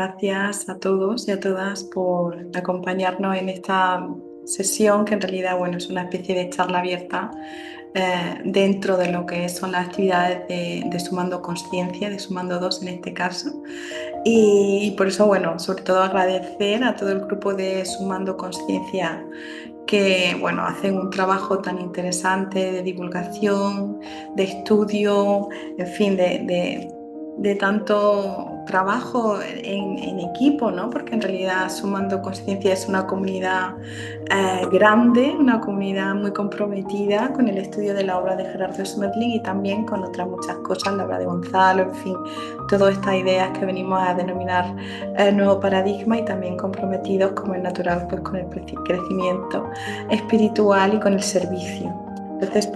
Gracias a todos y a todas por acompañarnos en esta sesión que en realidad es una especie de charla abierta dentro de lo que son las actividades de Sumando Conciencia, de Sumando 2 en este caso. Y por eso, sobre todo agradecer a todo el grupo de Sumando Conciencia que hacen un trabajo tan interesante de divulgación, de estudio, en fin, de tanto trabajo en equipo, ¿no? Porque en realidad Sumando Conciencia es una comunidad grande, una comunidad muy comprometida con el estudio de la obra de Gerardo Schmetling y también con otras muchas cosas, la obra de Gonzalo, en fin, todas estas ideas que venimos a denominar nuevo paradigma y también comprometidos, como es natural, pues con el crecimiento espiritual y con el servicio. Entonces,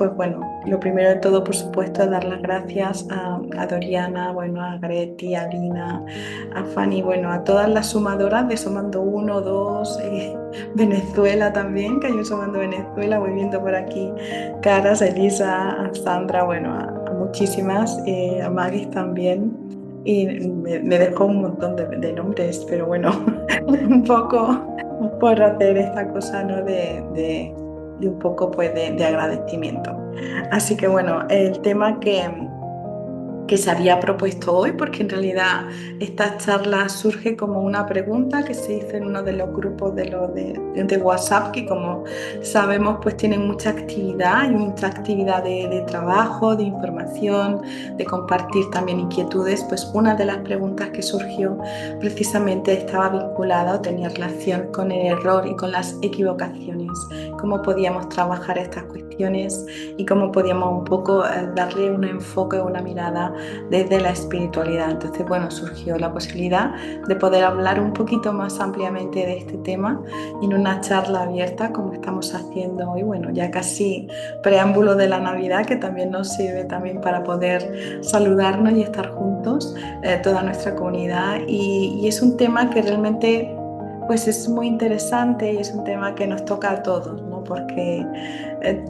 lo primero de todo, por supuesto, es dar las gracias a Doriana, a Greti, a Lina, a Fanny, a todas las sumadoras de Sumando 1, 2, Venezuela también, que hay un Sumando Venezuela, voy viendo por aquí caras, a Elisa, a Sandra, a muchísimas, a Maggie también. Y me dejó un montón de nombres, pero un poco por hacer esta cosa, ¿no? de un poco pues de agradecimiento. Así que el tema que se había propuesto hoy, porque en realidad esta charla surge como una pregunta que se hizo en uno de los grupos de WhatsApp, que como sabemos pues tienen mucha actividad, y mucha actividad de trabajo, de información, de compartir también inquietudes. Pues una de las preguntas que surgió precisamente estaba vinculada o tenía relación con el error y con las equivocaciones, cómo podíamos trabajar estas cuestiones y cómo podíamos un poco darle un enfoque, una mirada desde la espiritualidad. Entonces, surgió la posibilidad de poder hablar un poquito más ampliamente de este tema en una charla abierta como estamos haciendo hoy, ya casi preámbulo de la Navidad, que también nos sirve también para poder saludarnos y estar juntos, toda nuestra comunidad, y es un tema que realmente pues es muy interesante y es un tema que nos toca a todos, ¿no? Porque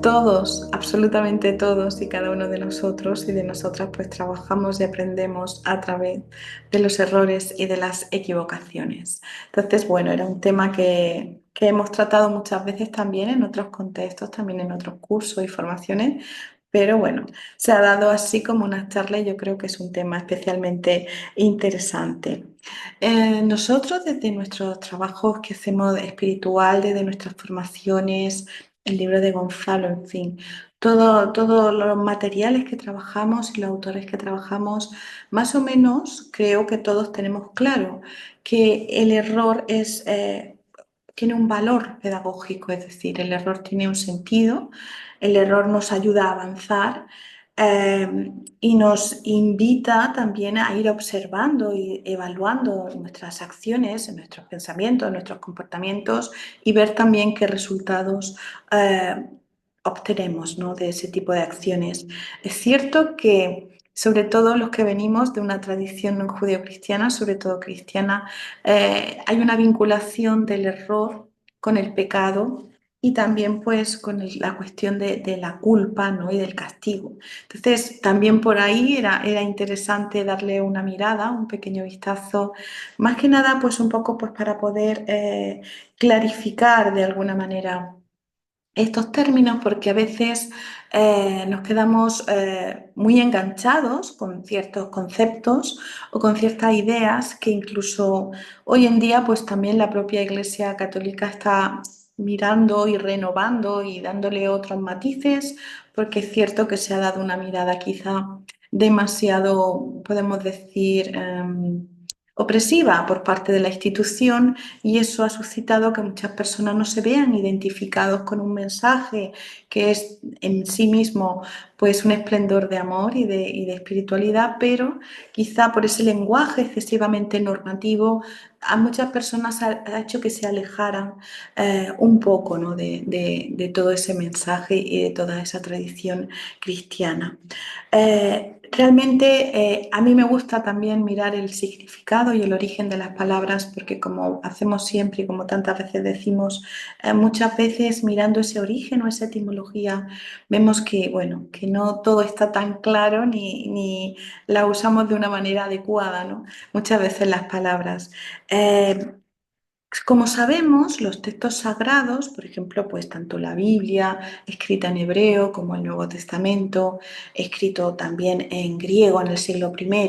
todos, absolutamente todos y cada uno de nosotros y de nosotras pues trabajamos y aprendemos a través de los errores y de las equivocaciones. Entonces, era un tema que hemos tratado muchas veces también en otros contextos, también en otros cursos y formaciones, pero se ha dado así como una charla y yo creo que es un tema especialmente interesante. Nosotros desde nuestros trabajos que hacemos espiritual, desde nuestras formaciones, el libro de Gonzalo, en fin, todos los materiales que trabajamos y los autores que trabajamos, más o menos creo que todos tenemos claro que el error tiene un valor pedagógico, es decir, el error tiene un sentido, el error nos ayuda a avanzar, y nos invita también a ir observando y evaluando nuestras acciones, nuestros pensamientos, nuestros comportamientos y ver también qué resultados obtenemos, ¿no? De ese tipo de acciones. Es cierto que sobre todo los que venimos de una tradición judeocristiana, sobre todo cristiana, hay una vinculación del error con el pecado y también pues con la cuestión de la culpa, ¿no? Y del castigo. Entonces también por ahí era interesante darle una mirada, un pequeño vistazo, más que nada pues un poco pues para poder clarificar de alguna manera estos términos, porque a veces nos quedamos muy enganchados con ciertos conceptos o con ciertas ideas que incluso hoy en día pues también la propia Iglesia Católica está mirando y renovando y dándole otros matices, porque es cierto que se ha dado una mirada quizá demasiado, podemos decir, opresiva por parte de la institución, y eso ha suscitado que muchas personas no se vean identificados con un mensaje que es en sí mismo pues un esplendor de amor y de espiritualidad, pero quizá por ese lenguaje excesivamente normativo a muchas personas ha hecho que se alejaran un poco, ¿no? de todo ese mensaje y de toda esa tradición cristiana. Realmente a mí me gusta también mirar el significado y el origen de las palabras, porque como hacemos siempre y como tantas veces decimos, muchas veces mirando ese origen o esa etimología etimología, vemos que, bueno, que no todo está tan claro ni la usamos de una manera adecuada, ¿no? Muchas veces las palabras. Eh, Como sabemos, los textos sagrados, por ejemplo, pues tanto la Biblia, escrita en hebreo, como el Nuevo Testamento, escrito también en griego en el siglo I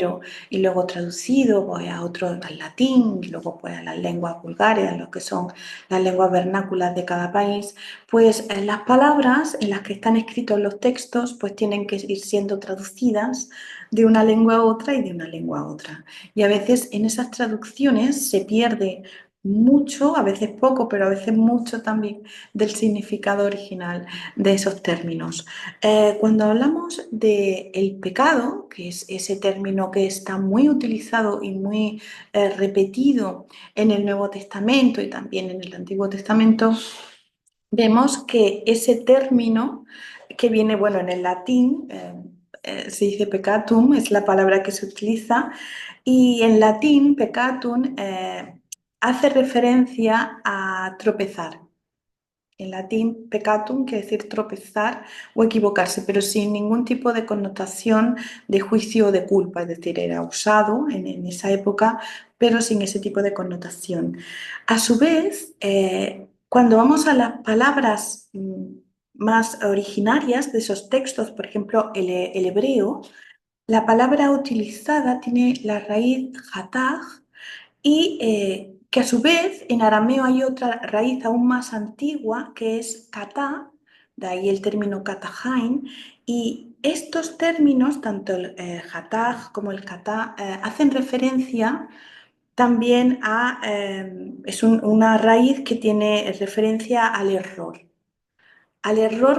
y luego traducido pues, a otro, al latín y luego pues, a las lenguas vulgares, a lo que son las lenguas vernáculas de cada país, pues las palabras en las que están escritos los textos pues tienen que ir siendo traducidas de una lengua a otra y de una lengua a otra. Y a veces en esas traducciones se pierde mucho, a veces poco, pero a veces mucho también del significado original de esos términos. Cuando hablamos de el pecado, que es ese término que está muy utilizado y muy repetido en el Nuevo Testamento y también en el Antiguo Testamento, vemos que ese término que viene, bueno, en el latín, se dice peccatum, es la palabra que se utiliza, y en latín peccatum hace referencia a tropezar. En latín, peccatum quiere decir tropezar o equivocarse, pero sin ningún tipo de connotación de juicio o de culpa, es decir, era usado en esa época, pero sin ese tipo de connotación. A su vez, cuando vamos a las palabras más originarias de esos textos, por ejemplo, el hebreo, la palabra utilizada tiene la raíz hatag, y que a su vez en arameo hay otra raíz aún más antigua que es kata, de ahí el término katahain, y estos términos, tanto el hatag como el kata, hacen referencia también a, es una raíz que tiene referencia al error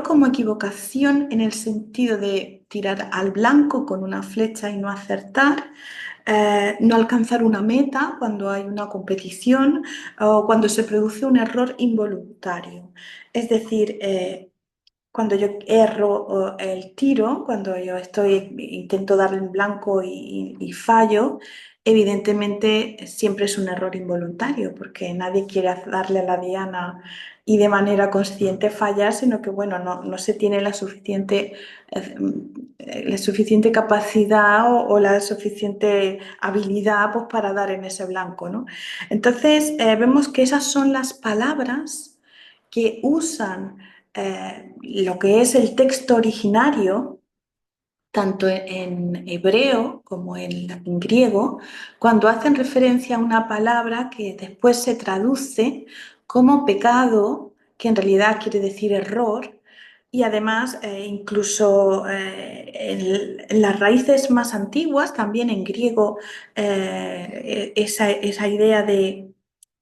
como equivocación en el sentido de tirar al blanco con una flecha y no acertar, no alcanzar una meta cuando hay una competición o cuando se produce un error involuntario. Es decir, cuando yo erro el tiro, cuando yo intento darle en blanco y fallo, evidentemente siempre es un error involuntario, porque nadie quiere darle a la diana y de manera consciente fallar, sino que bueno, no se tiene la suficiente capacidad o la suficiente habilidad pues, para dar en ese blanco, ¿no? Entonces, vemos que esas son las palabras que usan lo que es el texto originario, tanto en hebreo como en griego, cuando hacen referencia a una palabra que después se traduce como pecado, que en realidad quiere decir error, y además incluso en las raíces más antiguas, también en griego, esa idea de,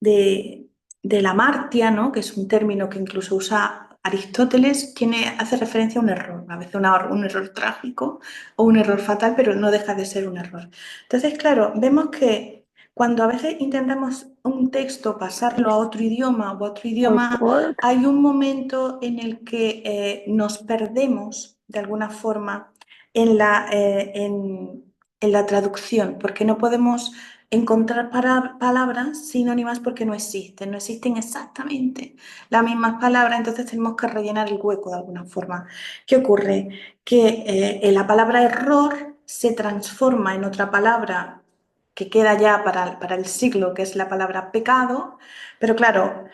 de la amartia, ¿no? Que es un término que incluso usa Aristóteles, hace referencia a un error, a veces un error trágico o un error fatal, pero no deja de ser un error. Entonces, claro, vemos que cuando a veces intentamos un texto pasarlo a otro idioma o a otro idioma, hay un momento en el que nos perdemos de alguna forma en la traducción, porque no podemos encontrar palabras sinónimas porque no existen exactamente las mismas palabras, entonces tenemos que rellenar el hueco de alguna forma. ¿Qué ocurre? Que la palabra error se transforma en otra palabra que queda ya para el siglo, que es la palabra pecado, pero claro,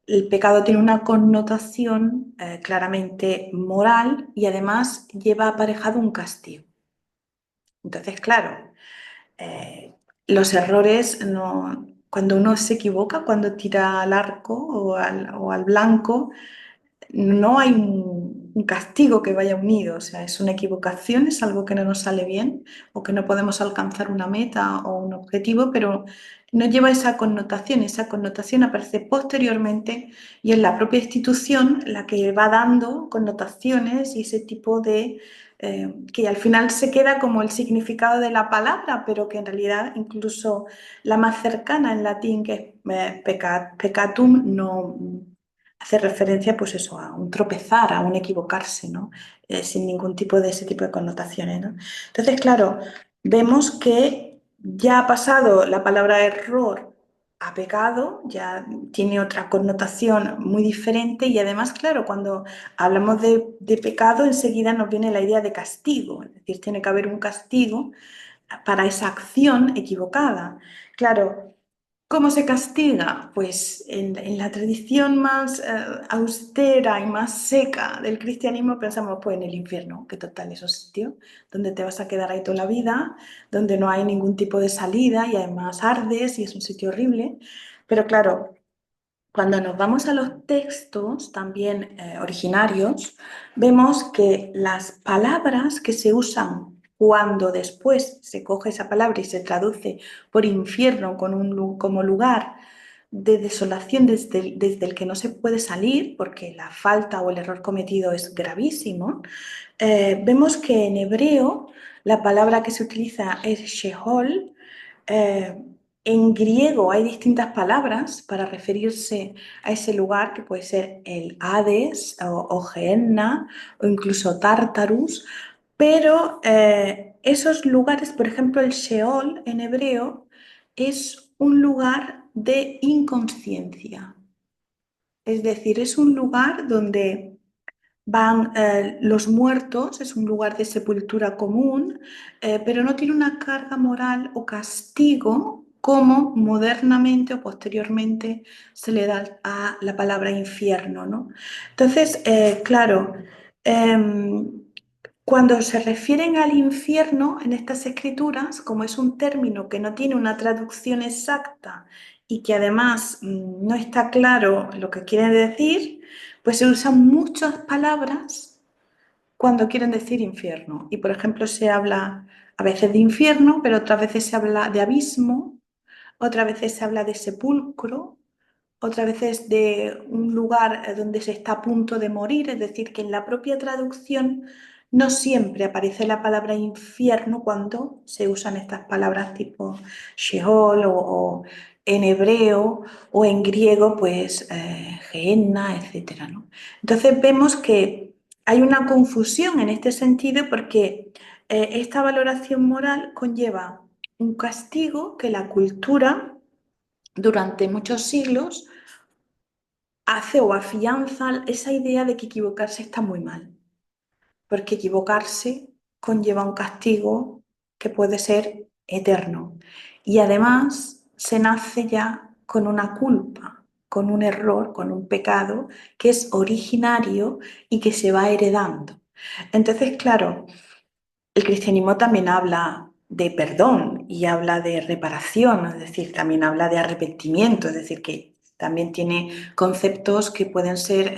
el pecado tiene una connotación claramente moral y además lleva aparejado un castigo. Entonces, claro, eh, los errores, no, cuando uno se equivoca, cuando tira al arco o al blanco, no hay un castigo que vaya unido, o sea, es una equivocación, es algo que no nos sale bien o que no podemos alcanzar una meta o un objetivo, pero no lleva esa connotación aparece posteriormente y es la propia institución la que va dando connotaciones y ese tipo de que al final se queda como el significado de la palabra, pero que en realidad incluso la más cercana en latín, que es peccatum, no hace referencia pues eso, a un tropezar, a un equivocarse, ¿no? Sin ningún tipo de ese tipo de connotaciones, ¿no? Entonces, claro, vemos que ya ha pasado la palabra error a pecado ya tiene otra connotación muy diferente y además, claro, cuando hablamos de pecado enseguida nos viene la idea de castigo, es decir, tiene que haber un castigo para esa acción equivocada. Claro, ¿cómo se castiga? Pues en la tradición más austera y más seca del cristianismo pensamos pues en el infierno, que total es un sitio donde te vas a quedar ahí toda la vida, donde no hay ningún tipo de salida y además ardes y es un sitio horrible. Pero claro, cuando nos vamos a los textos también originarios, vemos que las palabras que se usan cuando después se coge esa palabra y se traduce por infierno como lugar de desolación desde el que no se puede salir, porque la falta o el error cometido es gravísimo, vemos que en hebreo la palabra que se utiliza es Sheol. eh, en griego hay distintas palabras para referirse a ese lugar, que puede ser el Hades o Gehenna o incluso Tartarus, pero esos lugares, por ejemplo, el Sheol en hebreo es un lugar de inconsciencia, es decir, es un lugar donde van los muertos, es un lugar de sepultura común, pero no tiene una carga moral o castigo como modernamente o posteriormente se le da a la palabra infierno, ¿no? Entonces, claro, em, cuando se refieren al infierno en estas escrituras, como es un término que no tiene una traducción exacta y que además no está claro lo que quiere decir, pues se usan muchas palabras cuando quieren decir infierno. Y por ejemplo se habla a veces de infierno, pero otras veces se habla de abismo, otras veces se habla de sepulcro, otras veces de un lugar donde se está a punto de morir, es decir, que en la propia traducción no siempre aparece la palabra infierno cuando se usan estas palabras tipo Sheol o en hebreo o en griego, pues Gehenna, etcétera, ¿no? Entonces vemos que hay una confusión en este sentido porque esta valoración moral conlleva un castigo que la cultura durante muchos siglos hace o afianza esa idea de que equivocarse está muy mal, porque equivocarse conlleva un castigo que puede ser eterno. Y además se nace ya con una culpa, con un error, con un pecado que es originario y que se va heredando. Entonces, claro, el cristianismo también habla de perdón y habla de reparación, es decir, también habla de arrepentimiento, es decir, que también tiene conceptos que pueden ser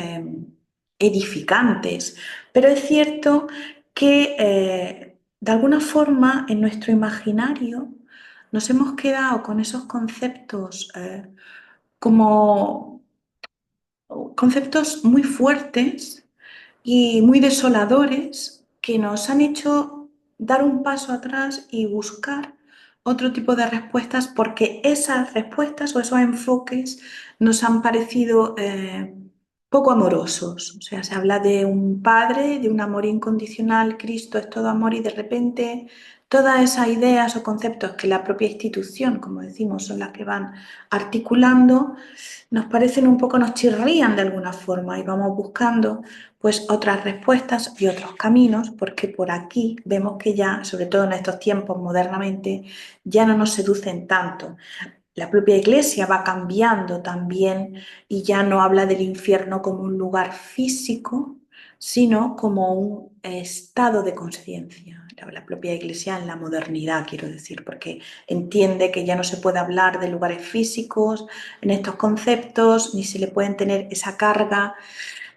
edificantes. Pero es cierto que de alguna forma en nuestro imaginario nos hemos quedado con esos conceptos como conceptos muy fuertes y muy desoladores que nos han hecho dar un paso atrás y buscar otro tipo de respuestas porque esas respuestas o esos enfoques nos han parecido poco amorosos. O sea, se habla de un padre, de un amor incondicional, Cristo es todo amor y de repente todas esas ideas o conceptos que la propia institución, como decimos, son las que van articulando, nos parecen un poco, nos chirrían de alguna forma y vamos buscando pues otras respuestas y otros caminos porque por aquí vemos que ya, sobre todo en estos tiempos modernamente, ya no nos seducen tanto. La propia Iglesia va cambiando también y ya no habla del infierno como un lugar físico, sino como un estado de conciencia. La propia Iglesia en la modernidad, quiero decir, porque entiende que ya no se puede hablar de lugares físicos en estos conceptos, ni se le pueden tener esa carga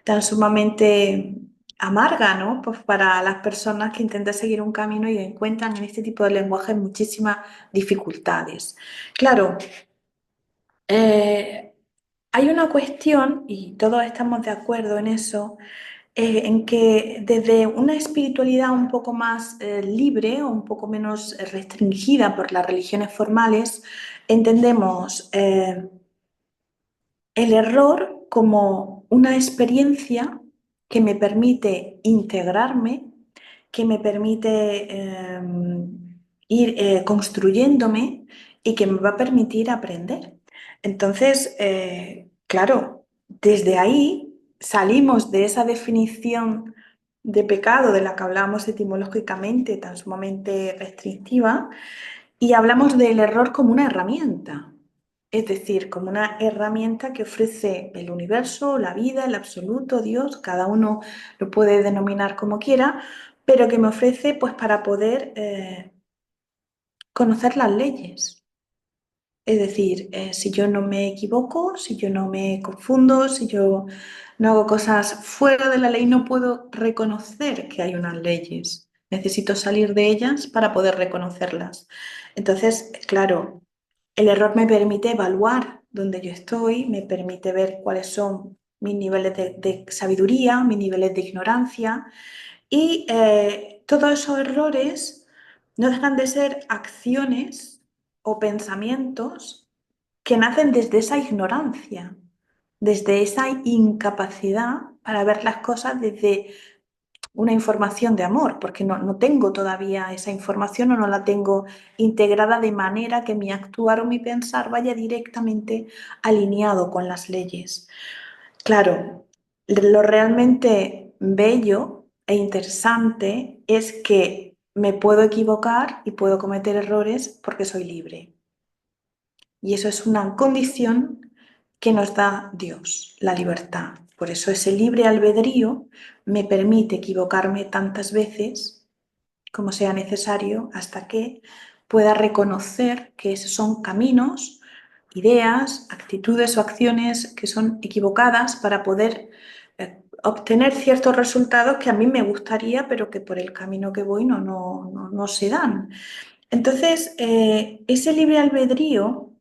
tan sumamente amarga, ¿no? Pues para las personas que intentan seguir un camino y encuentran en este tipo de lenguaje muchísimas dificultades. Claro, eh, hay una cuestión, y todos estamos de acuerdo en eso, en que desde una espiritualidad un poco más libre o un poco menos restringida por las religiones formales, entendemos el error como una experiencia que me permite integrarme, que me permite ir construyéndome y que me va a permitir aprender. Entonces, claro, desde ahí salimos de esa definición de pecado de la que hablamos etimológicamente, tan sumamente restrictiva, y hablamos del error como una herramienta, es decir, como una herramienta que ofrece el universo, la vida, el absoluto, Dios, cada uno lo puede denominar como quiera, pero que me ofrece pues para poder conocer las leyes. Es decir, si yo no me equivoco, si yo no me confundo, si yo no hago cosas fuera de la ley, no puedo reconocer que hay unas leyes. Necesito salir de ellas para poder reconocerlas. Entonces, claro, el error me permite evaluar dónde yo estoy, me permite ver cuáles son mis niveles de sabiduría, mis niveles de ignorancia y todos esos errores no dejan de ser acciones o pensamientos que nacen desde esa ignorancia, desde esa incapacidad para ver las cosas desde una información de amor, porque no tengo todavía esa información o no la tengo integrada de manera que mi actuar o mi pensar vaya directamente alineado con las leyes. Claro, lo realmente bello e interesante es que me puedo equivocar y puedo cometer errores porque soy libre. Y eso es una condición que nos da Dios, la libertad. Por eso ese libre albedrío me permite equivocarme tantas veces como sea necesario hasta que pueda reconocer que esos son caminos, ideas, actitudes o acciones que son equivocadas para poder obtener ciertos resultados que a mí me gustaría, pero que por el camino que voy no se dan. Entonces, ese libre albedrío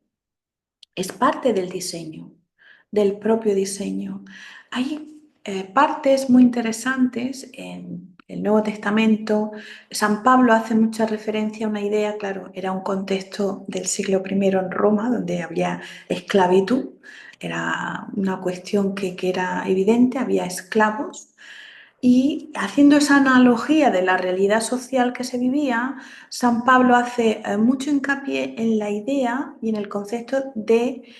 es parte del diseño, del propio diseño. Hay partes muy interesantes en el Nuevo Testamento. San Pablo hace mucha referencia a una idea, claro, era un contexto del siglo I en Roma, donde había esclavitud, era una cuestión que era evidente, había esclavos. Y haciendo esa analogía de la realidad social que se vivía, San Pablo hace mucho hincapié en la idea y en el concepto de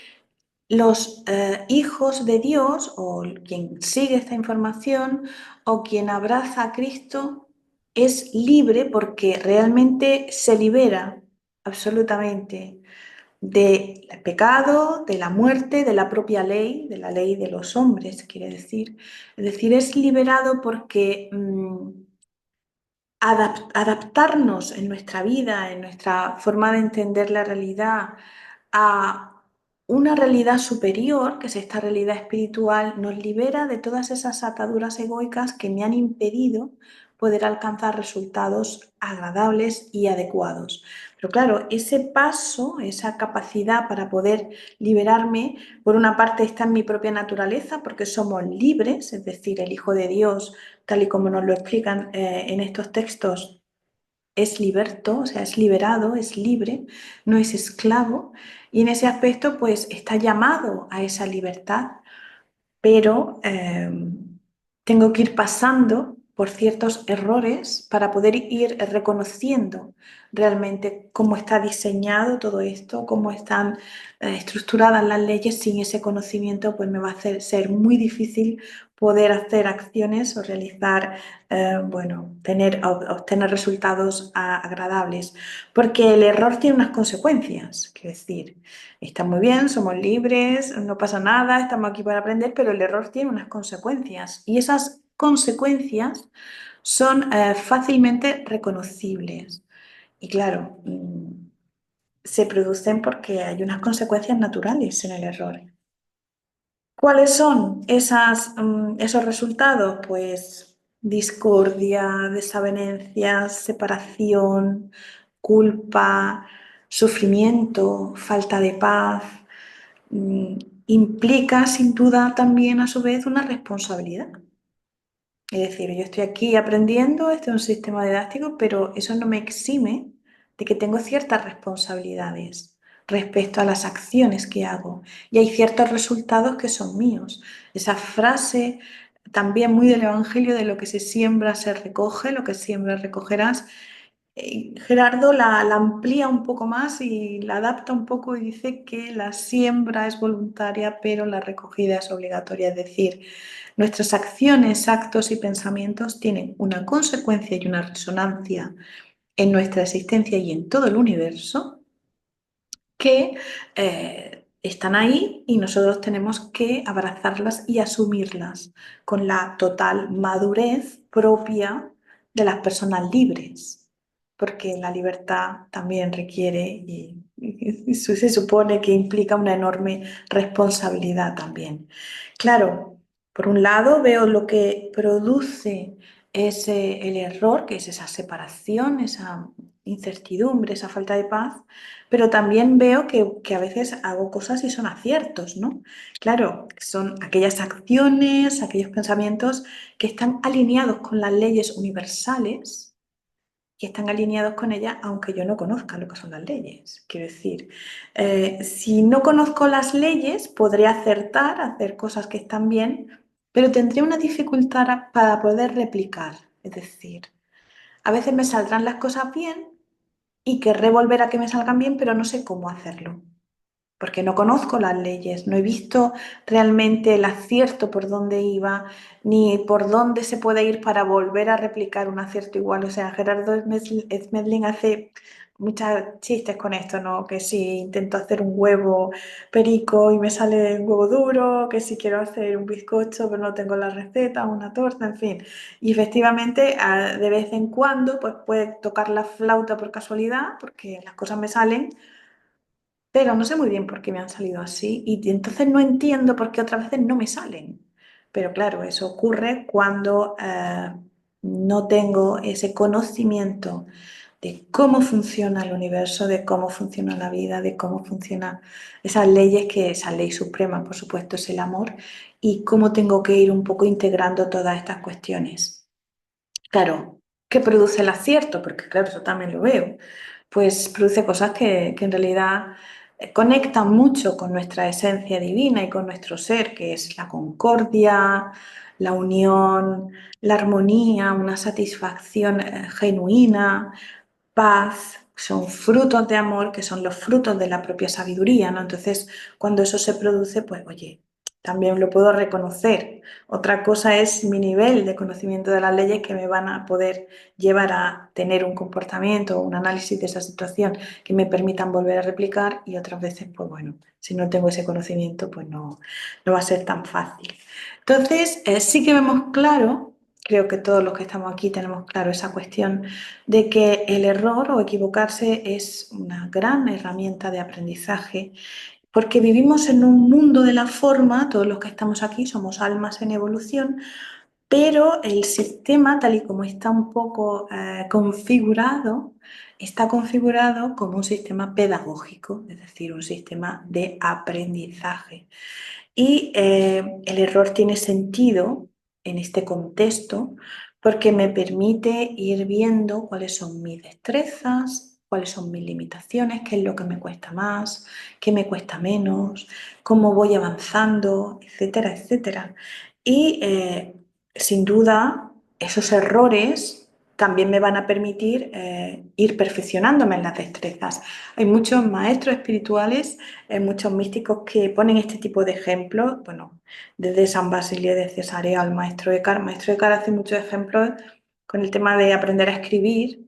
los hijos de Dios o quien sigue esta información o quien abraza a Cristo es libre porque realmente se libera absolutamente del pecado, de la muerte, de la propia ley, de la ley de los hombres, quiere decir. Es decir, es liberado porque adaptarnos en nuestra vida, en nuestra forma de entender la realidad a una realidad superior, que es esta realidad espiritual, nos libera de todas esas ataduras egoicas que me han impedido poder alcanzar resultados agradables y adecuados. Pero claro, ese paso, esa capacidad para poder liberarme, por una parte está en mi propia naturaleza, porque somos libres, es decir, el Hijo de Dios, tal y como nos lo explican en estos textos, es liberto, o sea, es liberado, es libre, no es esclavo, y en ese aspecto pues está llamado a esa libertad, pero tengo que ir pasando por ciertos errores para poder ir reconociendo realmente cómo está diseñado todo esto, cómo están estructuradas las leyes. Sin ese conocimiento pues me va a hacer ser muy difícil poder hacer acciones o realizar, obtener resultados agradables, porque el error tiene unas consecuencias, quiero decir, está muy bien, somos libres, no pasa nada, estamos aquí para aprender, pero el error tiene unas consecuencias y esas consecuencias son fácilmente reconocibles. Y claro, se producen porque hay unas consecuencias naturales en el error. ¿Cuáles son esos resultados? Pues discordia, desavenencias, separación, culpa, sufrimiento, falta de paz. mm, Implica sin duda también a su vez una responsabilidad. Es decir, yo estoy aquí aprendiendo, este es un sistema didáctico, pero eso no me exime de que tengo ciertas responsabilidades respecto a las acciones que hago y hay ciertos resultados que son míos. Esa frase también muy del Evangelio de lo que se siembra se recoge, lo que siembras recogerás, Gerardo la amplía un poco más y la adapta un poco y dice que la siembra es voluntaria, pero la recogida es obligatoria. Es decir, nuestras acciones, actos y pensamientos tienen una consecuencia y una resonancia en nuestra existencia y en todo el universo que están ahí y nosotros tenemos que abrazarlas y asumirlas con la total madurez propia de las personas libres, porque la libertad también requiere y se supone que implica una enorme responsabilidad también. Claro, por un lado veo lo que produce el error, que es esa separación, esa incertidumbre, esa falta de paz, pero también veo que a veces hago cosas y son aciertos, ¿no? Claro, son aquellas acciones, aquellos pensamientos que están alineados con las leyes universales, que están alineados con ellas, aunque yo no conozca lo que son las leyes. Quiero decir, si no conozco las leyes, podré acertar, hacer cosas que están bien, pero tendría una dificultad para poder replicar. Es decir, a veces me saldrán las cosas bien y querré volver a que me salgan bien, pero no sé cómo hacerlo, porque no conozco las leyes, no he visto realmente el acierto por dónde iba, ni por dónde se puede ir para volver a replicar un acierto igual. O sea, Gerardo Smedlin hace muchos chistes con esto, ¿no? Que si intento hacer un huevo perico y me sale un huevo duro, que si quiero hacer un bizcocho pero no tengo la receta, una torta, en fin. Y efectivamente, de vez en cuando, pues puede tocar la flauta por casualidad, porque las cosas me salen, pero no sé muy bien por qué me han salido así y entonces no entiendo por qué otras veces no me salen. Pero claro, eso ocurre cuando no tengo ese conocimiento de cómo funciona el universo, de cómo funciona la vida, de cómo funcionan esas leyes, que esa ley suprema, por supuesto, es el amor, y cómo tengo que ir un poco integrando todas estas cuestiones. Claro, ¿qué produce el acierto? Porque claro, eso también lo veo. Pues produce cosas que en realidad conectan mucho con nuestra esencia divina y con nuestro ser, que es la concordia, la unión, la armonía, una satisfacción genuina, paz, son frutos de amor, que son los frutos de la propia sabiduría, ¿no? Entonces, cuando eso se produce, pues oye, también lo puedo reconocer. Otra cosa es mi nivel de conocimiento de las leyes, que me van a poder llevar a tener un comportamiento o un análisis de esa situación que me permitan volver a replicar, y otras veces, pues bueno, si no tengo ese conocimiento, pues no va a ser tan fácil. Entonces, sí que vemos claro, creo que todos los que estamos aquí tenemos claro esa cuestión de que el error o equivocarse es una gran herramienta de aprendizaje, porque vivimos en un mundo de la forma, todos los que estamos aquí somos almas en evolución, pero el sistema, tal y como está un poco configurado, está configurado como un sistema pedagógico, es decir, un sistema de aprendizaje. Y el error tiene sentido en este contexto porque me permite ir viendo cuáles son mis destrezas, cuáles son mis limitaciones, qué es lo que me cuesta más, qué me cuesta menos, cómo voy avanzando, etcétera, etcétera. Y sin duda, esos errores también me van a permitir ir perfeccionándome en las destrezas. Hay muchos maestros espirituales, muchos místicos que ponen este tipo de ejemplos, bueno, desde San Basilio de Cesarea al maestro Eckhart. El maestro Eckhart hace muchos ejemplos con el tema de aprender a escribir,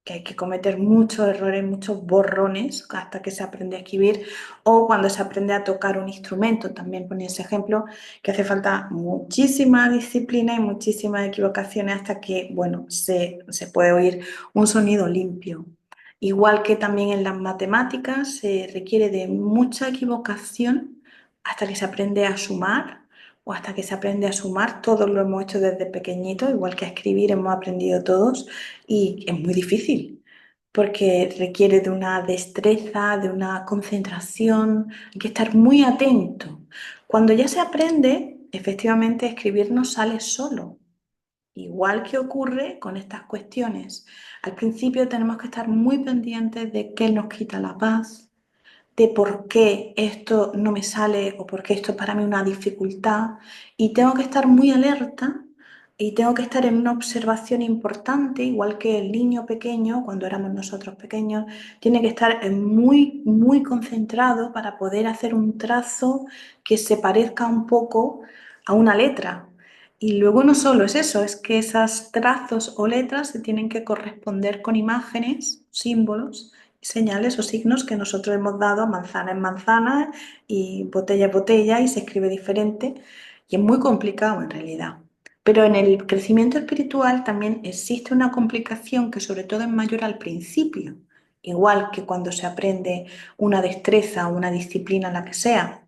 que hay que cometer muchos errores, muchos borrones hasta que se aprende a escribir, o cuando se aprende a tocar un instrumento, también pone ese ejemplo, que hace falta muchísima disciplina y muchísimas equivocaciones hasta que, bueno, se puede oír un sonido limpio. Igual que también en las matemáticas se requiere de mucha equivocación hasta que se aprende a sumar, o hasta que se aprende a sumar. Todos lo hemos hecho desde pequeñitos, igual que a escribir hemos aprendido todos, y es muy difícil porque requiere de una destreza, de una concentración, hay que estar muy atento. Cuando ya se aprende, efectivamente escribir no sale solo. Igual que ocurre con estas cuestiones. Al principio tenemos que estar muy pendientes de qué nos quita la paz, de por qué esto no me sale o por qué esto es para mí una dificultad, y tengo que estar muy alerta y tengo que estar en una observación importante, igual que el niño pequeño, cuando éramos nosotros pequeños, tiene que estar muy, muy concentrado para poder hacer un trazo que se parezca un poco a una letra. Y luego no solo es eso, es que esos trazos o letras se tienen que corresponder con imágenes, símbolos, señales o signos que nosotros hemos dado, manzana en manzana y botella en botella, y se escribe diferente. Y es muy complicado en realidad. Pero en el crecimiento espiritual también existe una complicación que sobre todo es mayor al principio, igual que cuando se aprende una destreza o una disciplina, la que sea,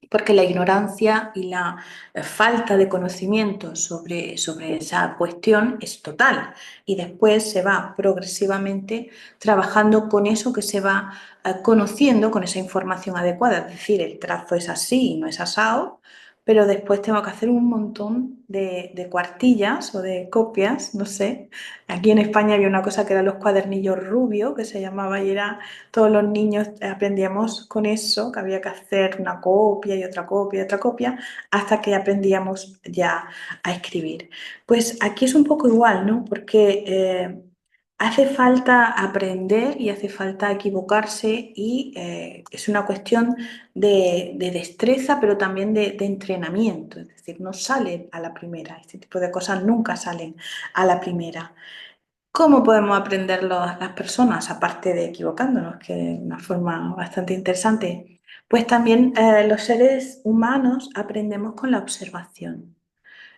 porque la ignorancia y la falta de conocimiento sobre esa cuestión es total, y después se va progresivamente trabajando con eso que se va conociendo, con esa información adecuada, es decir, el trazo es así y no es asado, pero después tengo que hacer un montón de cuartillas o de copias, no sé. Aquí en España había una cosa que eran los cuadernillos rubios, que se llamaba, y era todos los niños aprendíamos con eso, que había que hacer una copia y otra copia y otra copia, hasta que aprendíamos ya a escribir. Pues aquí es un poco igual, ¿no? Porque hace falta aprender y hace falta equivocarse, y es una cuestión de destreza, pero también de entrenamiento. Es decir, no sale a la primera. Este tipo de cosas nunca salen a la primera. ¿Cómo podemos aprenderlo las personas, aparte de equivocándonos, que es una forma bastante interesante? Pues también los seres humanos aprendemos con la observación.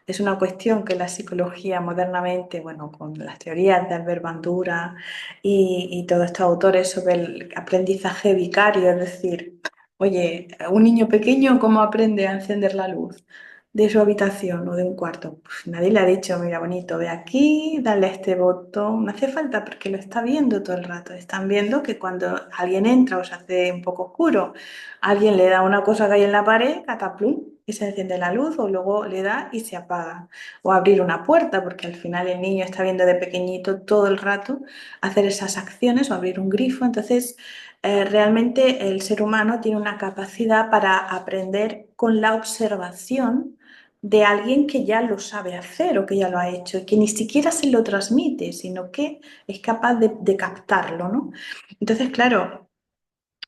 Es una cuestión que la psicología modernamente, bueno, con las teorías de Albert Bandura y todos estos autores sobre el aprendizaje vicario, es decir, oye, un niño pequeño, ¿cómo aprende a encender la luz de su habitación o de un cuarto? Pues nadie le ha dicho, mira, bonito, ve aquí, dale a este botón, no hace falta porque lo está viendo todo el rato. Están viendo que cuando alguien entra o se hace un poco oscuro, alguien le da una cosa que hay en la pared, cataplum, y se enciende la luz, o luego le da y se apaga. O abrir una puerta, porque al final el niño está viendo de pequeñito todo el rato hacer esas acciones, o abrir un grifo. Entonces, realmente el ser humano tiene una capacidad para aprender con la observación de alguien que ya lo sabe hacer o que ya lo ha hecho, y que ni siquiera se lo transmite, sino que es capaz de captarlo, ¿no? Entonces, claro,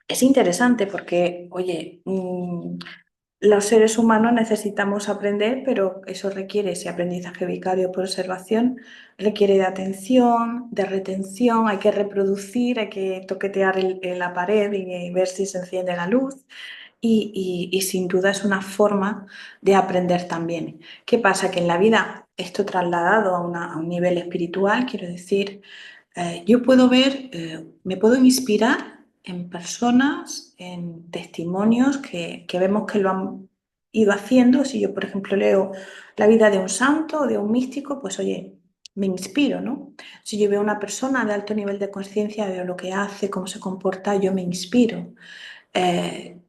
es interesante porque, oye, los seres humanos necesitamos aprender, pero eso requiere, ese aprendizaje vicario por observación, requiere de atención, de retención, hay que reproducir, hay que toquetear la pared y ver si se enciende la luz. Y sin duda es una forma de aprender también. ¿Qué pasa? Que en la vida, esto trasladado a un nivel espiritual, quiero decir, yo puedo ver, me puedo inspirar en personas, en testimonios que vemos que lo han ido haciendo. Si yo, por ejemplo, leo la vida de un santo o de un místico, pues oye, me inspiro, ¿no? Si yo veo a una persona de alto nivel de conciencia, veo lo que hace, cómo se comporta, yo me inspiro.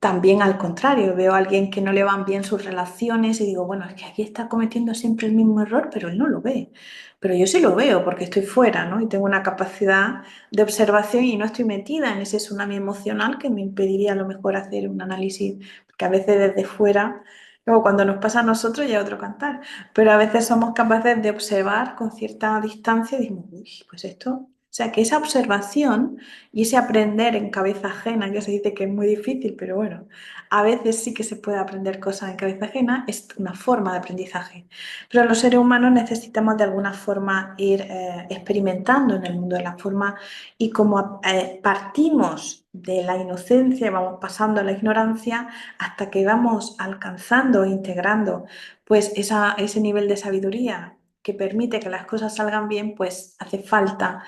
También al contrario, veo a alguien que no le van bien sus relaciones y digo, bueno, es que aquí está cometiendo siempre el mismo error, pero él no lo ve. Pero yo sí lo veo porque estoy fuera, ¿no? Y tengo una capacidad de observación y no estoy metida en ese tsunami emocional que me impediría a lo mejor hacer un análisis, porque a veces desde fuera, luego cuando nos pasa a nosotros ya es otro cantar, pero a veces somos capaces de observar con cierta distancia y decimos, uy, pues esto, o sea, que esa observación y ese aprender en cabeza ajena, que se dice que es muy difícil, pero bueno, a veces sí que se puede aprender cosas en cabeza ajena, es una forma de aprendizaje. Pero los seres humanos necesitamos de alguna forma ir experimentando en el mundo de la forma, y como partimos de la inocencia y vamos pasando a la ignorancia hasta que vamos alcanzando e integrando pues ese nivel de sabiduría que permite que las cosas salgan bien, pues hace falta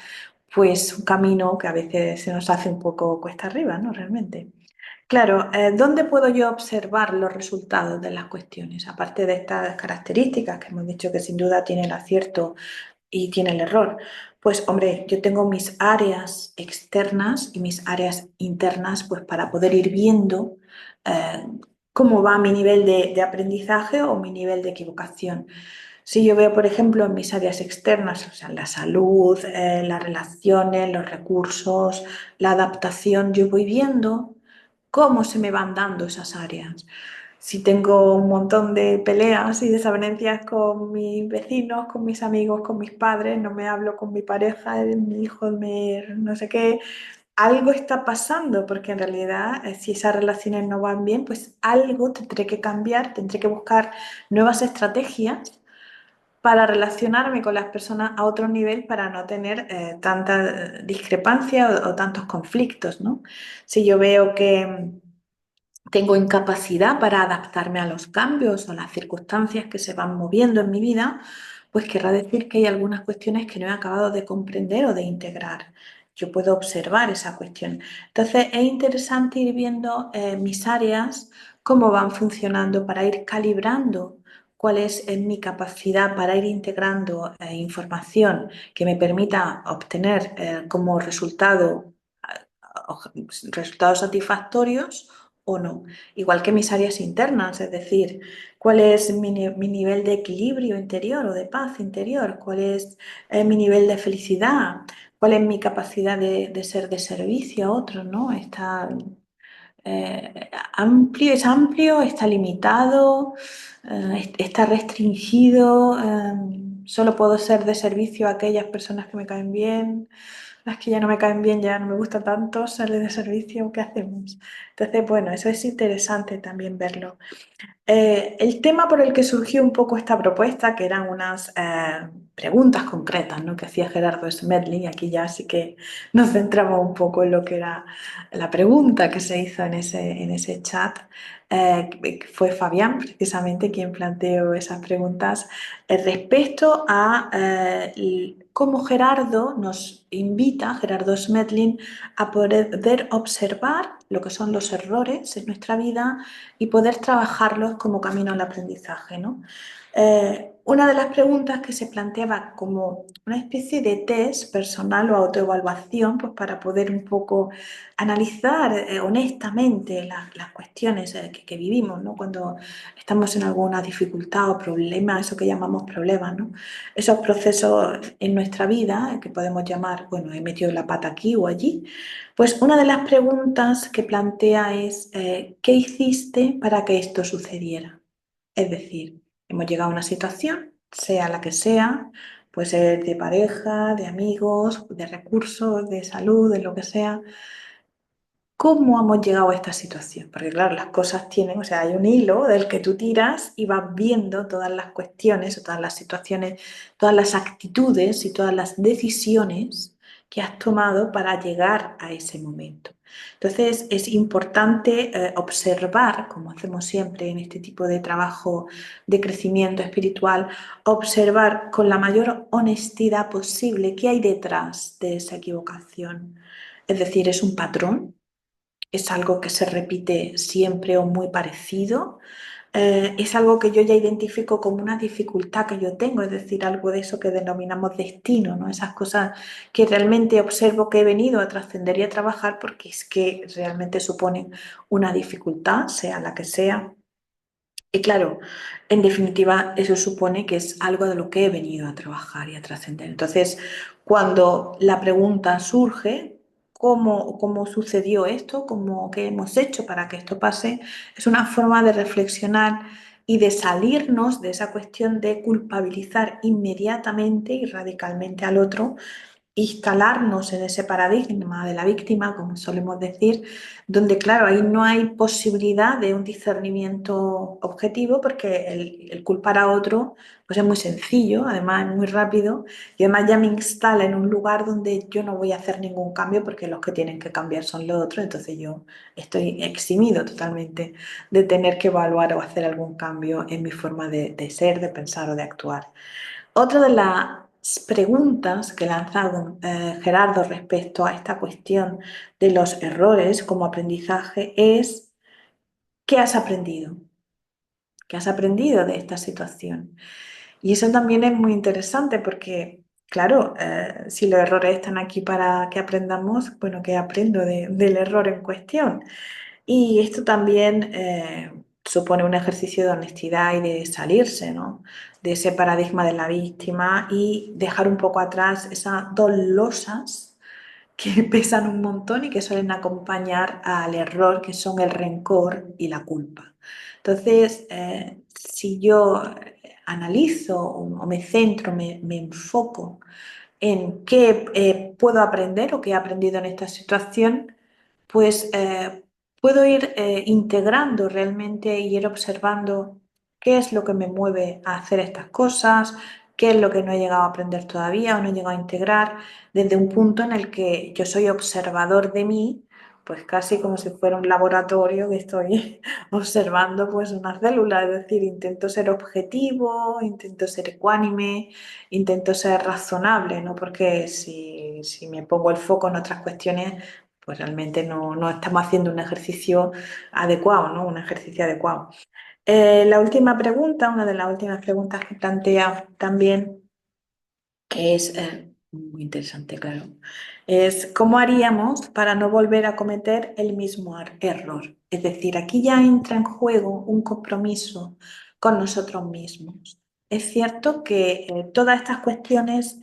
pues un camino que a veces se nos hace un poco cuesta arriba, ¿no? Realmente. Claro, ¿dónde puedo yo observar los resultados de las cuestiones? Aparte de estas características que hemos dicho que sin duda tiene el acierto y tiene el error. Pues hombre, yo tengo mis áreas externas y mis áreas internas, pues para poder ir viendo eh, cómo va mi nivel de aprendizaje o mi nivel de equivocación. Si yo veo, por ejemplo, en mis áreas externas, o sea, la salud, las relaciones, los recursos, la adaptación, yo voy viendo cómo se me van dando esas áreas. Si tengo un montón de peleas y desavenencias con mis vecinos, con mis amigos, con mis padres, no me hablo con mi pareja, mi hijo, no sé qué, algo está pasando, porque en realidad si esas relaciones no van bien, pues algo tendré que cambiar, tendré que buscar nuevas estrategias para relacionarme con las personas a otro nivel para no tener tanta discrepancia o tantos conflictos, ¿no? Si yo veo que tengo incapacidad para adaptarme a los cambios o las circunstancias que se van moviendo en mi vida, pues querrá decir que hay algunas cuestiones que no he acabado de comprender o de integrar. Yo puedo observar esa cuestión. Entonces es interesante ir viendo mis áreas, cómo van funcionando para ir calibrando cuál es mi capacidad para ir integrando información que me permita obtener como resultado resultados satisfactorios o no. Igual que mis áreas internas, es decir, cuál es mi nivel de equilibrio interior o de paz interior, cuál es mi nivel de felicidad, cuál es mi capacidad de ser de servicio a otros, ¿no? Es amplio, está limitado, está restringido, solo puedo ser de servicio a aquellas personas que me caen bien, las que ya no me caen bien, ya no me gusta tanto serles de servicio, ¿qué hacemos? Entonces, bueno, eso es interesante también verlo. El tema por el que surgió un poco esta propuesta, que eran unas preguntas concretas, ¿no? Que hacía Gerardo Smedley, aquí ya sí que nos centramos un poco en lo que era la pregunta que se hizo en ese chat. Que fue Fabián precisamente quien planteó esas preguntas respecto a cómo Gerardo nos invita, Gerardo Smedley, a poder observar lo que son los errores en nuestra vida y poder trabajarlos como camino al aprendizaje, ¿no? Una de las preguntas que se planteaba como una especie de test personal o autoevaluación, pues para poder un poco analizar honestamente las cuestiones que vivimos, ¿no? Cuando estamos en alguna dificultad o problema, eso que llamamos problemas, ¿no? Esos procesos en nuestra vida que podemos llamar, bueno, he metido la pata aquí o allí, pues una de las preguntas que plantea es, ¿qué hiciste para que esto sucediera? Es decir, hemos llegado a una situación, sea la que sea, puede ser de pareja, de amigos, de recursos, de salud, de lo que sea. ¿Cómo hemos llegado a esta situación? Porque claro, las cosas tienen, o sea, hay un hilo del que tú tiras y vas viendo todas las cuestiones o todas las situaciones, todas las actitudes y todas las decisiones que has tomado para llegar a ese momento. Entonces, es importante observar, como hacemos siempre en este tipo de trabajo de crecimiento espiritual, observar con la mayor honestidad posible qué hay detrás de esa equivocación. Es decir, ¿es un patrón? ¿Es algo que se repite siempre o muy parecido? ¿Es algo que yo ya identifico como una dificultad que yo tengo? Es decir, algo de eso que denominamos destino, ¿no? Esas cosas que realmente observo que he venido a trascender y a trabajar porque es que realmente suponen una dificultad, sea la que sea. Y claro, en definitiva, eso supone que es algo de lo que he venido a trabajar y a trascender. Entonces, cuando la pregunta surge, ¿cómo sucedió esto? ¿Qué hemos hecho para que esto pase? Es una forma de reflexionar y de salirnos de esa cuestión de culpabilizar inmediatamente y radicalmente al otro, instalarnos en ese paradigma de la víctima, como solemos decir, donde, claro, ahí no hay posibilidad de un discernimiento objetivo porque el culpar a otro pues es muy sencillo, además es muy rápido y además ya me instala en un lugar donde yo no voy a hacer ningún cambio porque los que tienen que cambiar son los otros, entonces yo estoy eximido totalmente de tener que evaluar o hacer algún cambio en mi forma de ser, de pensar o de actuar. Otra de las preguntas que lanzaba Gerardo respecto a esta cuestión de los errores como aprendizaje es, ¿qué has aprendido? ¿Qué has aprendido de esta situación? Y eso también es muy interesante porque, claro, si los errores están aquí para que aprendamos, bueno, ¿qué aprendo del error en cuestión? Y esto también supone un ejercicio de honestidad y de salirse, ¿no? De ese paradigma de la víctima y dejar un poco atrás esas dos losas que pesan un montón y que suelen acompañar al error, que son el rencor y la culpa. Entonces, si yo analizo o me centro, me enfoco en qué puedo aprender o qué he aprendido en esta situación, pues puedo ir integrando realmente y ir observando qué es lo que me mueve a hacer estas cosas, qué es lo que no he llegado a aprender todavía o no he llegado a integrar, desde un punto en el que yo soy observador de mí, pues casi como si fuera un laboratorio que estoy observando pues una célula, es decir, intento ser objetivo, intento ser ecuánime, intento ser razonable, ¿no? Porque si me pongo el foco en otras cuestiones, pues realmente no estamos haciendo un ejercicio adecuado, ¿no? Un ejercicio adecuado. La última pregunta, una de las últimas preguntas que plantea también, que es muy interesante, claro, es ¿cómo haríamos para no volver a cometer el mismo error? Es decir, aquí ya entra en juego un compromiso con nosotros mismos. Es cierto que todas estas cuestiones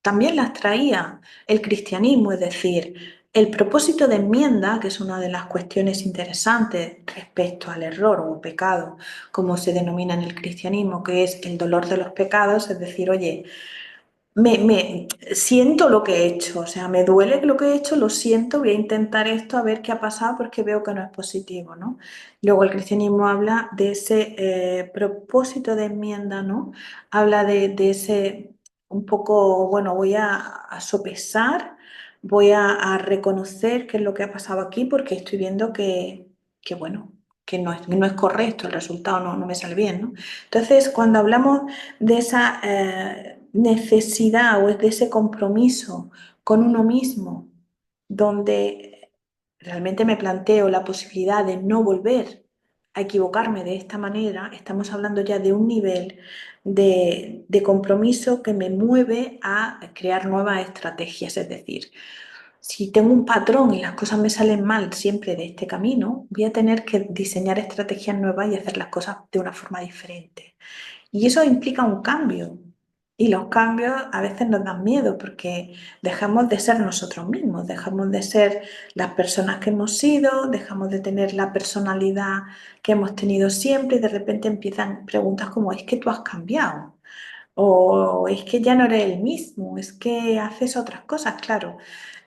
también las traía el cristianismo, es decir, el propósito de enmienda, que es una de las cuestiones interesantes respecto al error o pecado, como se denomina en el cristianismo, que es el dolor de los pecados, es decir, oye, siento lo que he hecho, o sea, me duele lo que he hecho, lo siento, voy a intentar esto a ver qué ha pasado porque veo que no es positivo, ¿no? Luego el cristianismo habla de ese propósito de enmienda, ¿no? Habla de ese, un poco, bueno, voy a sopesar, voy a reconocer qué es lo que ha pasado aquí porque estoy viendo que bueno, que no es correcto, el resultado no me sale bien, ¿no? Entonces, cuando hablamos de esa necesidad o de ese compromiso con uno mismo, donde realmente me planteo la posibilidad de no volver a equivocarme de esta manera, estamos hablando ya de un nivel de compromiso que me mueve a crear nuevas estrategias. Es decir, si tengo un patrón y las cosas me salen mal siempre de este camino, voy a tener que diseñar estrategias nuevas y hacer las cosas de una forma diferente. Y eso implica un cambio. Y los cambios a veces nos dan miedo porque dejamos de ser nosotros mismos, dejamos de ser las personas que hemos sido, dejamos de tener la personalidad que hemos tenido siempre y de repente empiezan preguntas como ¿es que tú has cambiado? O es que ya no eres el mismo, es que haces otras cosas, claro.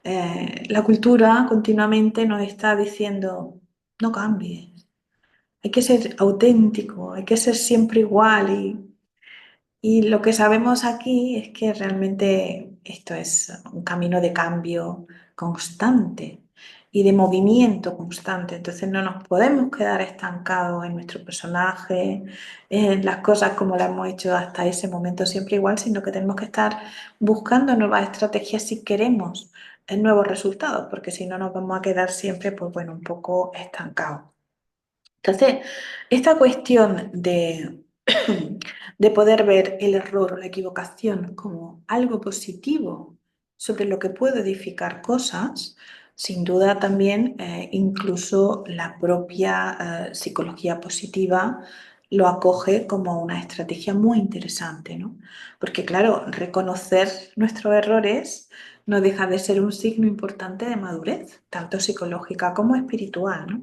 La cultura continuamente nos está diciendo no cambies, hay que ser auténtico, hay que ser siempre igual y lo que sabemos aquí es que realmente esto es un camino de cambio constante y de movimiento constante. Entonces no nos podemos quedar estancados en nuestro personaje, en las cosas como las hemos hecho hasta ese momento siempre igual, sino que tenemos que estar buscando nuevas estrategias si queremos nuevos resultados, porque si no nos vamos a quedar siempre, pues bueno, un poco estancados. Entonces, esta cuestión de poder ver el error o la equivocación como algo positivo sobre lo que puede edificar cosas, sin duda también incluso la propia psicología positiva lo acoge como una estrategia muy interesante, ¿no? Porque claro, reconocer nuestros errores no deja de ser un signo importante de madurez, tanto psicológica como espiritual, ¿no?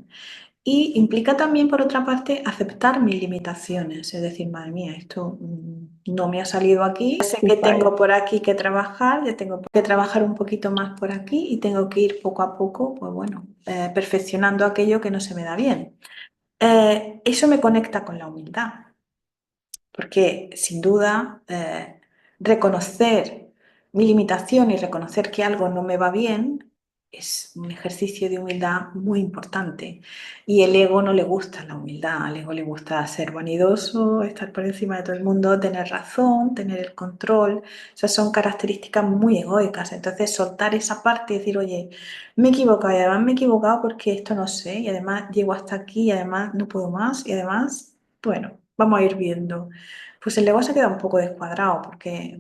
Y implica también, por otra parte, aceptar mis limitaciones, es decir, madre mía, esto no me ha salido aquí, sé que tengo por aquí que trabajar, ya tengo que trabajar un poquito más por aquí y tengo que ir poco a poco, pues bueno, perfeccionando aquello que no se me da bien. Eso me conecta con la humildad, porque sin duda reconocer mi limitación y reconocer que algo no me va bien es un ejercicio de humildad muy importante. Y el ego no le gusta la humildad, al ego le gusta ser vanidoso, estar por encima de todo el mundo, tener razón, tener el control. Esas son características muy egoicas. Entonces soltar esa parte y decir, oye, me he equivocado y además me he equivocado porque esto no sé y además llego hasta aquí y además no puedo más y además, bueno, vamos a ir viendo. Pues el ego se queda un poco descuadrado porque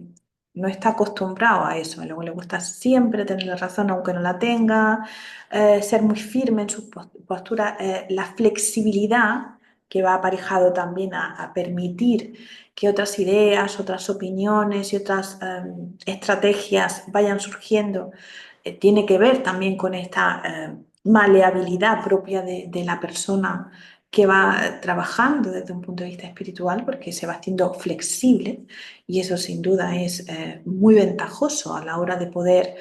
no está acostumbrado a eso. El ego le gusta siempre tener la razón aunque no la tenga, ser muy firme en su postura, la flexibilidad que va aparejado también a permitir que otras ideas, otras opiniones y otras estrategias vayan surgiendo tiene que ver también con esta maleabilidad propia de la persona que va trabajando desde un punto de vista espiritual, porque se va haciendo flexible y eso sin duda es muy ventajoso a la hora de poder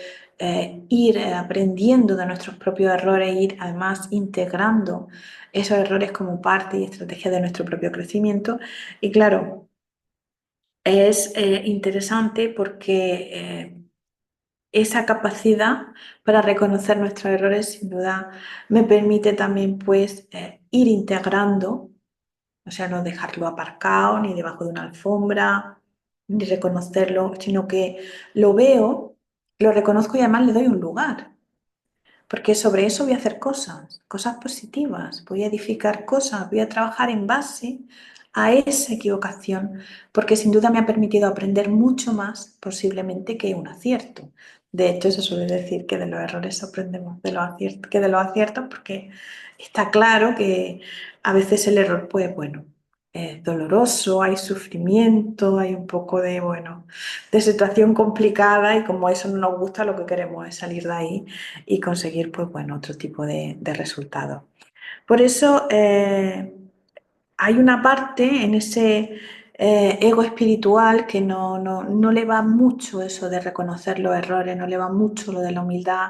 ir aprendiendo de nuestros propios errores e ir además integrando esos errores como parte y estrategia de nuestro propio crecimiento. Y claro, es interesante porque esa capacidad para reconocer nuestros errores sin duda me permite también pues ir integrando, o sea, no dejarlo aparcado ni debajo de una alfombra, ni reconocerlo, sino que lo veo, lo reconozco y además le doy un lugar. Porque sobre eso voy a hacer cosas, cosas positivas, voy a edificar cosas, voy a trabajar en base a esa equivocación, porque sin duda me ha permitido aprender mucho más posiblemente que un acierto. De hecho, se suele decir que de los errores aprendemos de los aciertos, que de los aciertos, porque está claro que a veces el error, pues bueno, es doloroso, hay sufrimiento, hay un poco de, bueno, de situación complicada y como eso no nos gusta, lo que queremos es salir de ahí y conseguir, pues bueno, otro tipo de resultados. Por eso hay una parte en ese ego espiritual que no le va mucho eso de reconocer los errores, no le va mucho lo de la humildad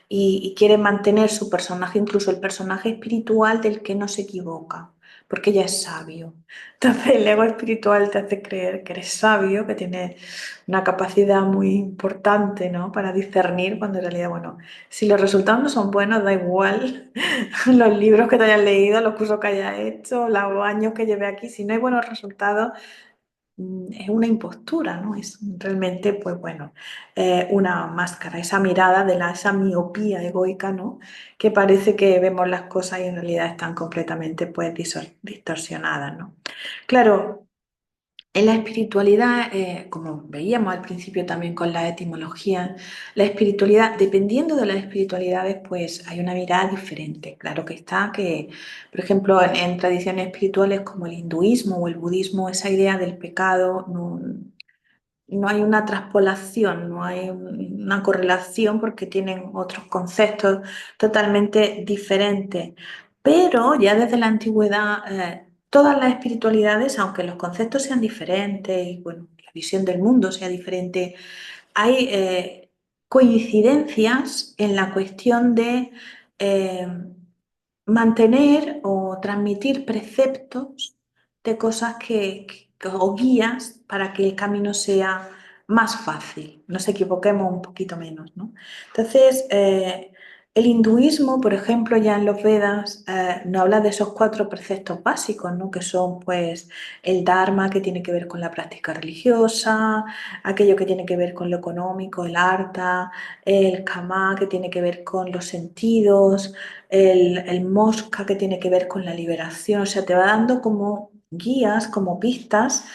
y quiere mantener su personaje, incluso el personaje espiritual del que no se equivoca, porque ya es sabio. Entonces el ego espiritual te hace creer que eres sabio, que tienes una capacidad muy importante, ¿no? Para discernir cuando en realidad, bueno, si los resultados no son buenos, da igual los libros que te hayas leído, los cursos que hayas hecho, los años que lleve aquí, si no hay buenos resultados, es una impostura, ¿no? Es realmente, pues bueno, una máscara, esa mirada esa miopía egoica, ¿no? Que parece que vemos las cosas y en realidad están completamente, pues, distorsionadas, ¿no? Claro, en la espiritualidad, como veíamos al principio también con la etimología, la espiritualidad, dependiendo de las espiritualidades, pues hay una mirada diferente. Claro que está que, por ejemplo, en tradiciones espirituales como el hinduismo o el budismo, esa idea del pecado no hay una traspolación, no hay una correlación porque tienen otros conceptos totalmente diferentes. Pero ya desde la antigüedad, todas las espiritualidades, aunque los conceptos sean diferentes y bueno, la visión del mundo sea diferente, hay coincidencias en la cuestión de eh, mantener o transmitir preceptos de cosas o guías para que el camino sea más fácil, nos equivoquemos un poquito menos, ¿no? Entonces, el hinduismo, por ejemplo, ya en los Vedas, nos habla de esos cuatro preceptos básicos, ¿no? Que son, pues, el Dharma, que tiene que ver con la práctica religiosa, aquello que tiene que ver con lo económico, el Artha, el Kama, que tiene que ver con los sentidos, el Mosca, que tiene que ver con la liberación, o sea, te va dando como guías, como pistas,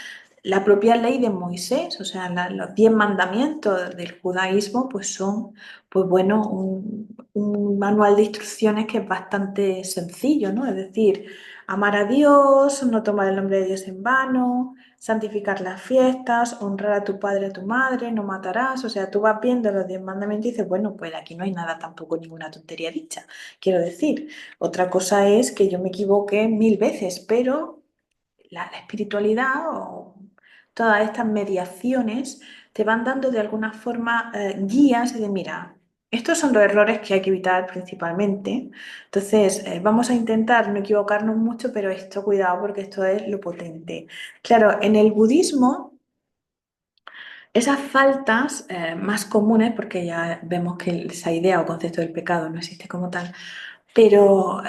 la propia ley de Moisés, o sea, los 10 mandamientos del judaísmo, pues son, pues bueno, un manual de instrucciones que es bastante sencillo, ¿no? Es decir, amar a Dios, no tomar el nombre de Dios en vano, santificar las fiestas, honrar a tu padre y a tu madre, no matarás, o sea, tú vas viendo los 10 mandamientos y dices, bueno, pues aquí no hay nada tampoco, ninguna tontería dicha. Quiero decir, otra cosa es que yo me equivoque 1000 veces, pero la espiritualidad o todas estas mediaciones te van dando de alguna forma guías y de mira, estos son los errores que hay que evitar principalmente. Entonces, vamos a intentar no equivocarnos mucho, pero esto, cuidado, porque esto es lo potente. Claro, en el budismo, esas faltas más comunes, porque ya vemos que esa idea o concepto del pecado no existe como tal, pero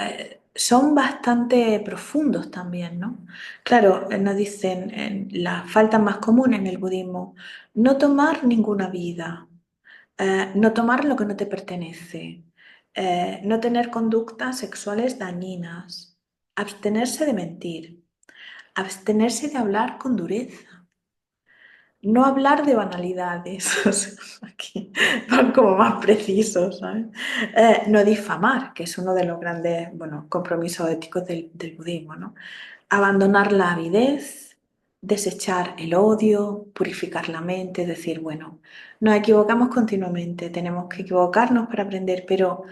son bastante profundos también, ¿no? Claro, nos dicen las faltas más comunes en el budismo, no tomar ninguna vida, no tomar lo que no te pertenece, no tener conductas sexuales dañinas, abstenerse de mentir, abstenerse de hablar con dureza, no hablar de banalidades, o sea, aquí van como más precisos, ¿sabes? No difamar, que es uno de los grandes, bueno, compromisos éticos del budismo, ¿no? Abandonar la avidez, desechar el odio, purificar la mente, decir, bueno, nos equivocamos continuamente, tenemos que equivocarnos para aprender, pero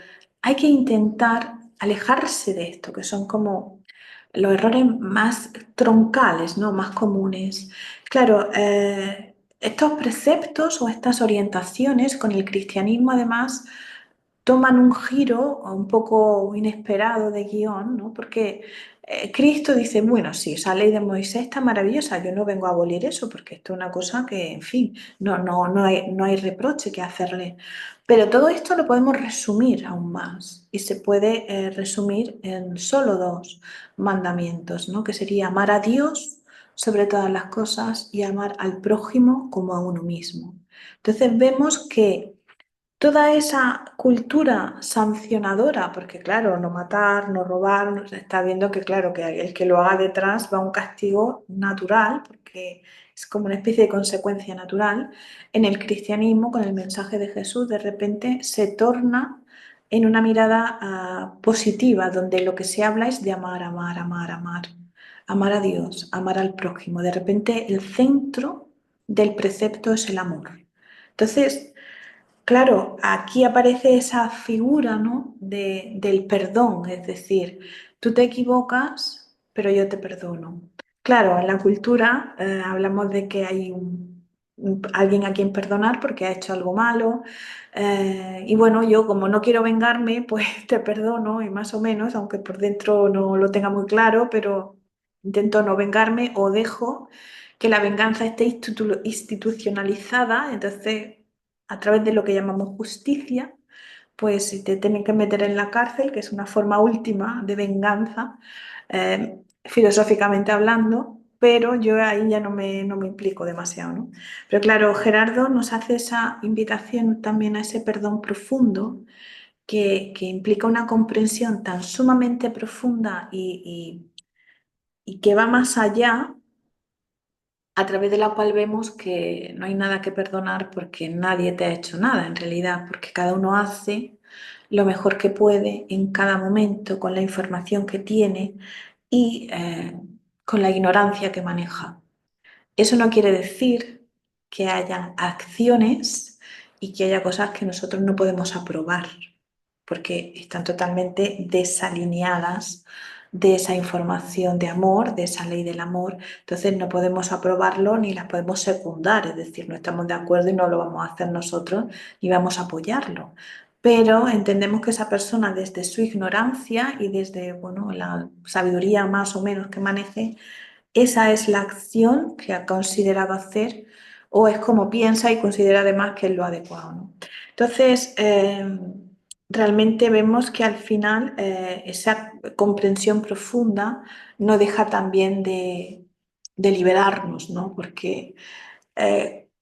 hay que intentar alejarse de esto, que son como los errores más troncales, ¿no? Más comunes. Claro, estos preceptos o estas orientaciones con el cristianismo además toman un giro un poco inesperado de guión, ¿no? Porque Cristo dice, bueno, sí, esa ley de Moisés está maravillosa, yo no vengo a abolir eso porque esto es una cosa que, en fin, no hay reproche que hacerle. Pero todo esto lo podemos resumir aún más y se puede resumir en solo dos mandamientos, ¿no? Que sería amar a Dios sobre todas las cosas y amar al prójimo como a uno mismo. Entonces vemos que toda esa cultura sancionadora, porque claro, no matar, no robar, se está viendo que claro, que el que lo haga detrás va a un castigo natural, porque es como una especie de consecuencia natural. En el cristianismo, con el mensaje de Jesús, de repente se torna en una mirada positiva, donde lo que se habla es de amar, amar, amar, amar, amar a Dios, amar al prójimo. De repente el centro del precepto es el amor. Entonces, claro, aquí aparece esa figura, ¿no? Del perdón, es decir, tú te equivocas, pero yo te perdono. Claro, en la cultura hablamos de que hay alguien a quien perdonar porque ha hecho algo malo. Y bueno, yo como no quiero vengarme, pues te perdono y más o menos, aunque por dentro no lo tenga muy claro, pero intento no vengarme o dejo que la venganza esté institucionalizada, entonces a través de lo que llamamos justicia, pues si te tienen que meter en la cárcel, que es una forma última de venganza, filosóficamente hablando, pero yo ahí ya no me implico demasiado, ¿no? Pero claro, Gerardo nos hace esa invitación también a ese perdón profundo que implica una comprensión tan sumamente profunda y que va más allá, a través de la cual vemos que no hay nada que perdonar porque nadie te ha hecho nada en realidad, porque cada uno hace lo mejor que puede en cada momento con la información que tiene y con la ignorancia que maneja. Eso no quiere decir que haya acciones y que haya cosas que nosotros no podemos aprobar, porque están totalmente desalineadas de esa información de amor, de esa ley del amor. Entonces no podemos aprobarlo ni las podemos secundar, es decir, no estamos de acuerdo y no lo vamos a hacer nosotros ni vamos a apoyarlo. Pero entendemos que esa persona desde su ignorancia y desde bueno, la sabiduría más o menos que maneje, esa es la acción que ha considerado hacer o es como piensa y considera además que es lo adecuado, ¿no? Entonces, realmente vemos que al final esa comprensión profunda no deja también de liberarnos, ¿no? Porque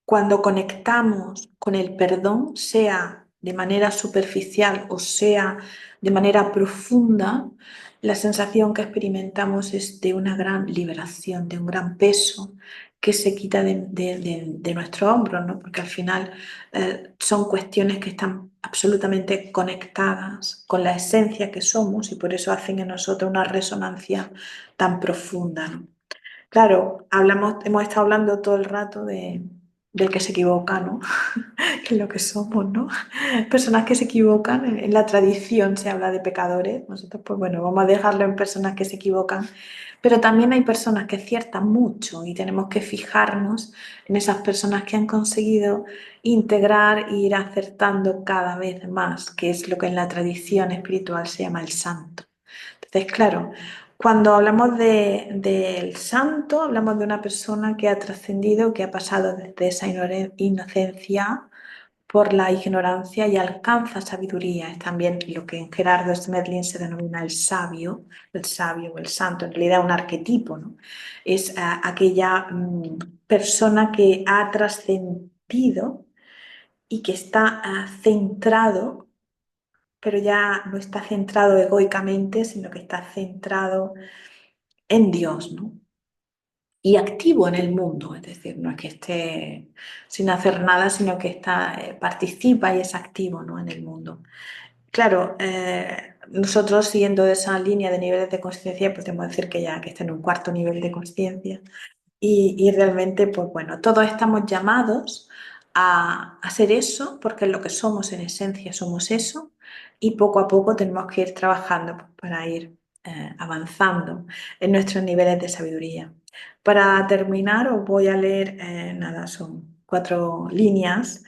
cuando conectamos con el perdón, sea de manera superficial o sea de manera profunda, la sensación que experimentamos es de una gran liberación, de un gran peso que se quita de nuestro hombro, ¿no? Porque al final son cuestiones que están absolutamente conectadas con la esencia que somos y por eso hacen en nosotros una resonancia tan profunda, ¿no? Claro, hemos estado hablando todo el rato del que se equivoca, ¿no? Que es lo que somos, ¿no? Personas que se equivocan. En la tradición se habla de pecadores. Nosotros, pues bueno, vamos a dejarlo en personas que se equivocan. Pero también hay personas que aciertan mucho y tenemos que fijarnos en esas personas que han conseguido integrar e ir acertando cada vez más, que es lo que en la tradición espiritual se llama el santo. Entonces, claro, cuando hablamos del santo, hablamos de una persona que ha trascendido, que ha pasado desde esa inocencia por la ignorancia y alcanza sabiduría. Es también lo que en Gerardo Smedlin se denomina el sabio o el santo, en realidad un arquetipo, ¿no? Es aquella persona que ha trascendido y que está centrado, pero ya no está centrado egoicamente, sino que está centrado en Dios, ¿no? Y activo en el mundo, es decir, no es que esté sin hacer nada, sino que está, participa y es activo, ¿no? En el mundo. Claro, nosotros siguiendo esa línea de niveles de conciencia, podemos decir que ya que está en un cuarto nivel de conciencia, Y realmente, pues bueno, todos estamos llamados a hacer eso, porque es lo que somos en esencia, somos eso, y poco a poco tenemos que ir trabajando pues, para ir avanzando en nuestros niveles de sabiduría. Para terminar, os voy a leer, nada, son 4 líneas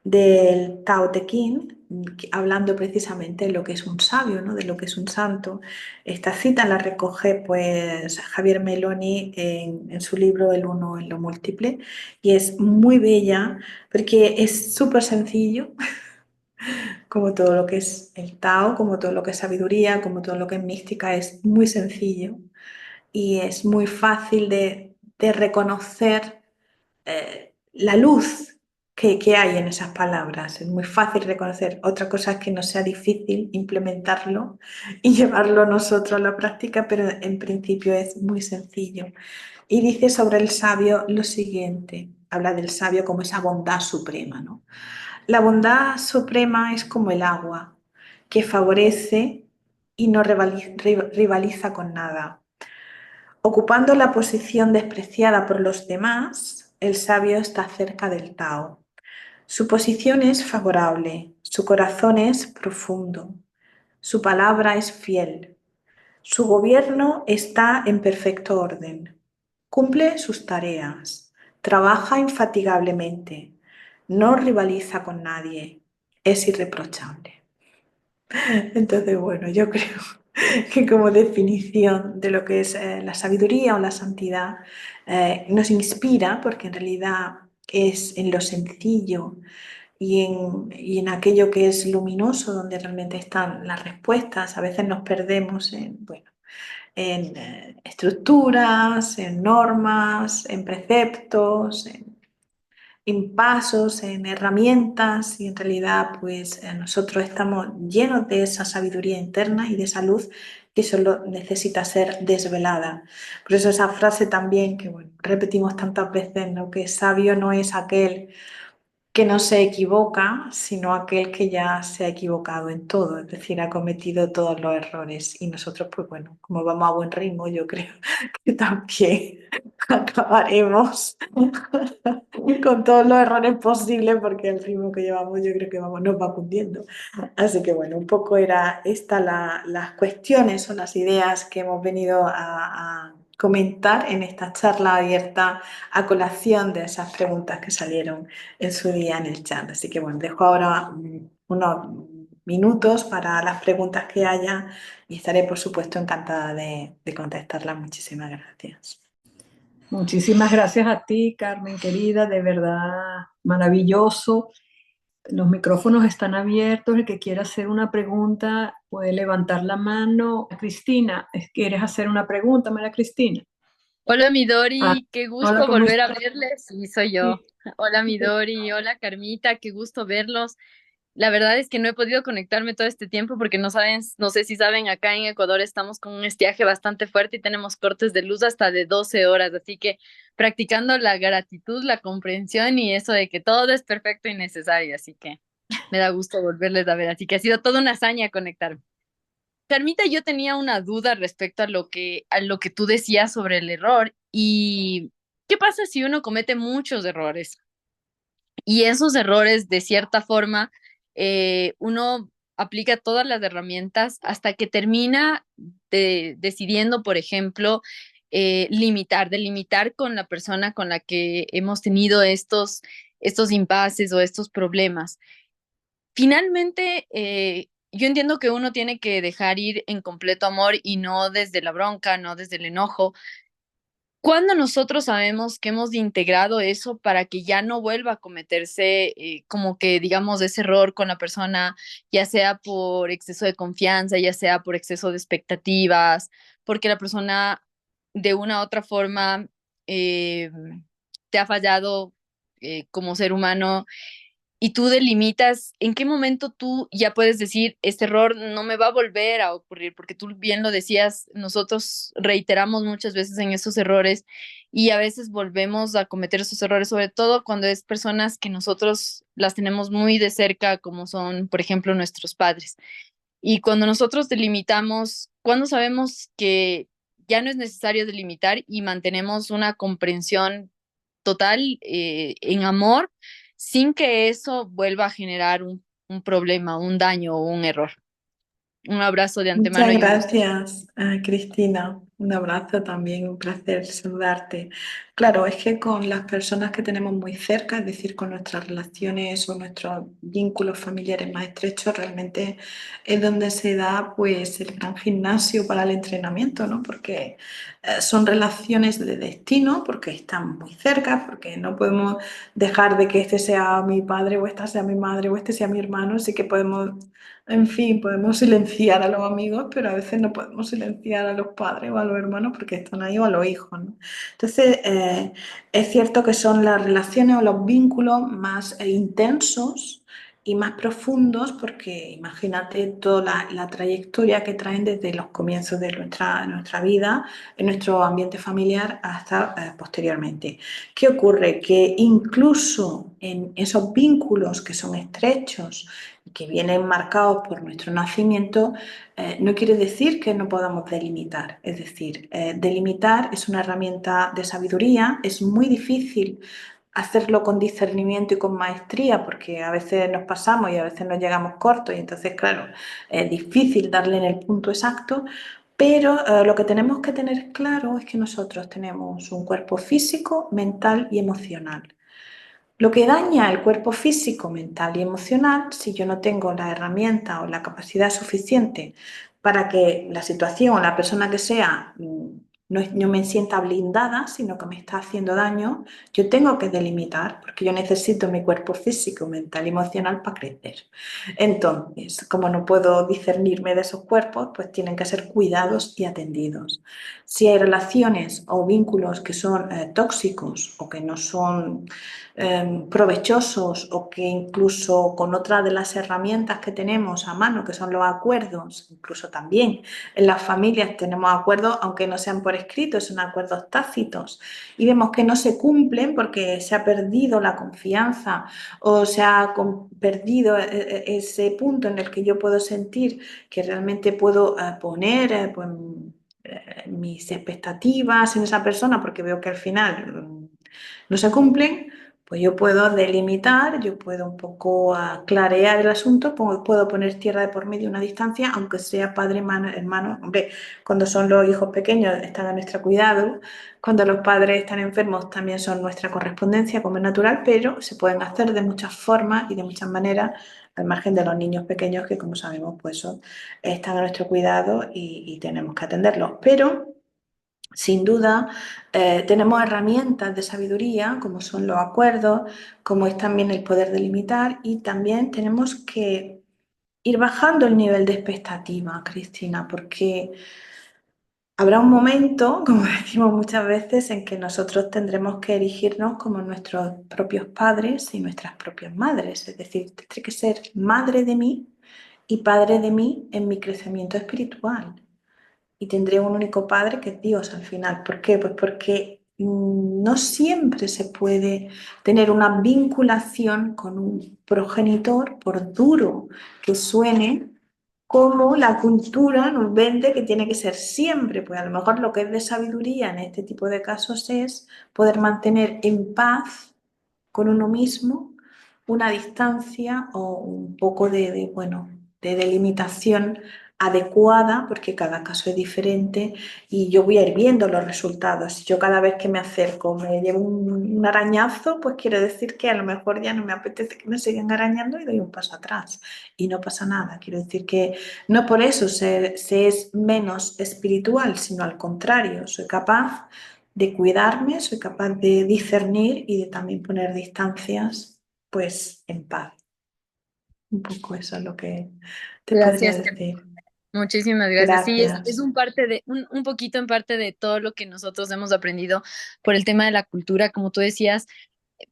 del Tao Te Ching, hablando precisamente de lo que es un sabio, ¿no? De lo que es un santo. Esta cita la recoge pues Javier Meloni en su libro El uno en lo múltiple y es muy bella porque es súper sencillo, como todo lo que es el Tao, como todo lo que es sabiduría, como todo lo que es mística, es muy sencillo y es muy fácil de reconocer la luz que hay en esas palabras. Es muy fácil reconocer. Otra cosa es que no sea difícil implementarlo y llevarlo nosotros a la práctica, pero en principio es muy sencillo. Y dice sobre el sabio lo siguiente. Habla del sabio como esa bondad suprema, ¿no? La bondad suprema es como el agua, que favorece y no rivaliza con nada. Ocupando la posición despreciada por los demás, el sabio está cerca del Tao. Su posición es favorable, su corazón es profundo, su palabra es fiel, su gobierno está en perfecto orden, cumple sus tareas, trabaja infatigablemente, no rivaliza con nadie, es irreprochable. Entonces, bueno, yo creo que como definición de lo que es la sabiduría o la santidad, nos inspira porque en realidad es en lo sencillo y en aquello que es luminoso donde realmente están las respuestas. A veces nos perdemos en, bueno, en estructuras, en normas, en preceptos, en pasos, en herramientas y en realidad pues nosotros estamos llenos de esa sabiduría interna y de esa luz que solo necesita ser desvelada. Por eso esa frase también que bueno, repetimos tantas veces, ¿no? Que sabio no es aquel que no se equivoca, sino aquel que ya se ha equivocado en todo, es decir, ha cometido todos los errores. Y nosotros, pues bueno, como vamos a buen ritmo, yo creo que también acabaremos con todos los errores posibles, porque el ritmo que llevamos yo creo que vamos, nos va cundiendo. Así que bueno, un poco era esta las cuestiones o las ideas que hemos venido a comentar en esta charla abierta a colación de esas preguntas que salieron en su día en el chat. Así que bueno, dejo ahora unos minutos para las preguntas que haya y estaré por supuesto encantada de contestarlas. Muchísimas gracias. Muchísimas gracias a ti, Carmen, querida, de verdad maravilloso. Los micrófonos están abiertos. El que quiera hacer una pregunta puede levantar la mano. Cristina, ¿quieres hacer una pregunta, María Cristina? Hola, mi Ah, Dori, qué hola, gusto ¿cómo volver a estás? verles. Sí, soy yo. Sí. Hola, mi Dori, hola, Carmita, qué gusto verlos. La verdad es que no he podido conectarme todo este tiempo porque no saben, no sé si saben, acá en Ecuador estamos con un estiaje bastante fuerte y tenemos cortes de luz hasta de 12 horas, así que practicando la gratitud, la comprensión y eso de que todo es perfecto y necesario, así que me da gusto volverles a ver, así que ha sido toda una hazaña conectarme. Carmita, yo tenía una duda respecto a lo que tú decías sobre el error y ¿qué pasa si uno comete muchos errores? Y esos errores, de cierta forma, uno aplica todas las herramientas hasta que termina decidiendo, por ejemplo, delimitar con la persona con la que hemos tenido estos impases o estos problemas. Finalmente, yo entiendo que uno tiene que dejar ir en completo amor y no desde la bronca, no desde el enojo. ¿Cuándo nosotros sabemos que hemos integrado eso para que ya no vuelva a cometerse como que, digamos, ese error con la persona, ya sea por exceso de confianza, ya sea por exceso de expectativas, porque la persona de una u otra forma eh, te ha fallado como ser humano y tú delimitas en qué momento tú ya puedes decir, este error no me va a volver a ocurrir, porque tú bien lo decías, nosotros reiteramos muchas veces en esos errores y a veces volvemos a cometer esos errores, sobre todo cuando es personas que nosotros las tenemos muy de cerca, como son, por ejemplo, nuestros padres. Y cuando nosotros delimitamos, ¿cuándo sabemos que ya no es necesario delimitar y mantenemos una comprensión total en amor sin que eso vuelva a generar un problema, un daño o un error. Un abrazo de antemano Muchas y un gusto. gracias, Cristina. Un abrazo también, un placer saludarte. Claro, es que con las personas que tenemos muy cerca, es decir, con nuestras relaciones o nuestros vínculos familiares más estrechos, realmente es donde se da pues el gran gimnasio para el entrenamiento, ¿no? Porque son relaciones de destino, porque están muy cerca, porque no podemos dejar de que este sea mi padre o esta sea mi madre o este sea mi hermano, sí que podemos, en fin, podemos silenciar a los amigos, pero a veces no podemos silenciar a los padres o a los hermanos porque están ahí o a los hijos, ¿no? Entonces, es cierto que son las relaciones o los vínculos más intensos y más profundos porque imagínate toda la trayectoria que traen desde los comienzos de nuestra vida, en nuestro ambiente familiar hasta posteriormente. ¿Qué ocurre? Que incluso en esos vínculos que son estrechos, que vienen marcados por nuestro nacimiento, no quiere decir que no podamos delimitar. Es decir, delimitar es una herramienta de sabiduría, es muy difícil hacerlo con discernimiento y con maestría, porque a veces nos pasamos y a veces nos llegamos cortos y entonces, claro, es difícil darle en el punto exacto, pero lo que tenemos que tener claro es que nosotros tenemos un cuerpo físico, mental y emocional. Lo que daña el cuerpo físico, mental y emocional, si yo no tengo la herramienta o la capacidad suficiente para que la situación o la persona que sea no me sienta blindada, sino que me está haciendo daño, yo tengo que delimitar, porque yo necesito mi cuerpo físico, mental y emocional para crecer. Entonces, como no puedo discernirme de esos cuerpos, pues tienen que ser cuidados y atendidos. Si hay relaciones o vínculos que son tóxicos o que no son provechosos o que incluso con otra de las herramientas que tenemos a mano, que son los acuerdos, incluso también en las familias tenemos acuerdos, aunque no sean por escrito, son acuerdos tácitos, y vemos que no se cumplen porque se ha perdido la confianza o se ha perdido ese punto en el que yo puedo sentir que realmente puedo poner pues, mis expectativas en esa persona porque veo que al final no se cumplen, pues yo puedo delimitar, yo puedo un poco clarear el asunto, puedo poner tierra de por medio, una distancia, aunque sea padre, hermano. Hombre, cuando son los hijos pequeños están a nuestro cuidado, cuando los padres están enfermos también son nuestra correspondencia, como es natural, pero se pueden hacer de muchas formas y de muchas maneras, al margen de los niños pequeños que, como sabemos, pues están a nuestro cuidado y tenemos que atenderlos. Pero sin duda, tenemos herramientas de sabiduría, como son los acuerdos, como es también el poder delimitar, y también tenemos que ir bajando el nivel de expectativa, Cristina, porque habrá un momento, como decimos muchas veces, en que nosotros tendremos que erigirnos como nuestros propios padres y nuestras propias madres, es decir, tendré que ser madre de mí y padre de mí en mi crecimiento espiritual y tendré un único padre que es Dios al final. ¿Por qué? Pues porque no siempre se puede tener una vinculación con un progenitor, por duro que suene, como la cultura nos vende que tiene que ser siempre. Pues a lo mejor lo que es de sabiduría en este tipo de casos es poder mantener en paz con uno mismo una distancia o un poco bueno, de delimitación adecuada, porque cada caso es diferente y yo voy a ir viendo los resultados. Si yo cada vez que me acerco me llevo un arañazo, pues quiere decir que a lo mejor ya no me apetece que me sigan arañando y doy un paso atrás y no pasa nada. Quiero decir que no por eso se es menos espiritual, sino al contrario, soy capaz de cuidarme, soy capaz de discernir y de también poner distancias, pues en paz. Un poco eso es lo que te podría Gracias, decir. muchísimas gracias. Sí, es Gracias. un parte un poquito en parte de todo lo que nosotros hemos aprendido por el tema de la cultura, como tú decías,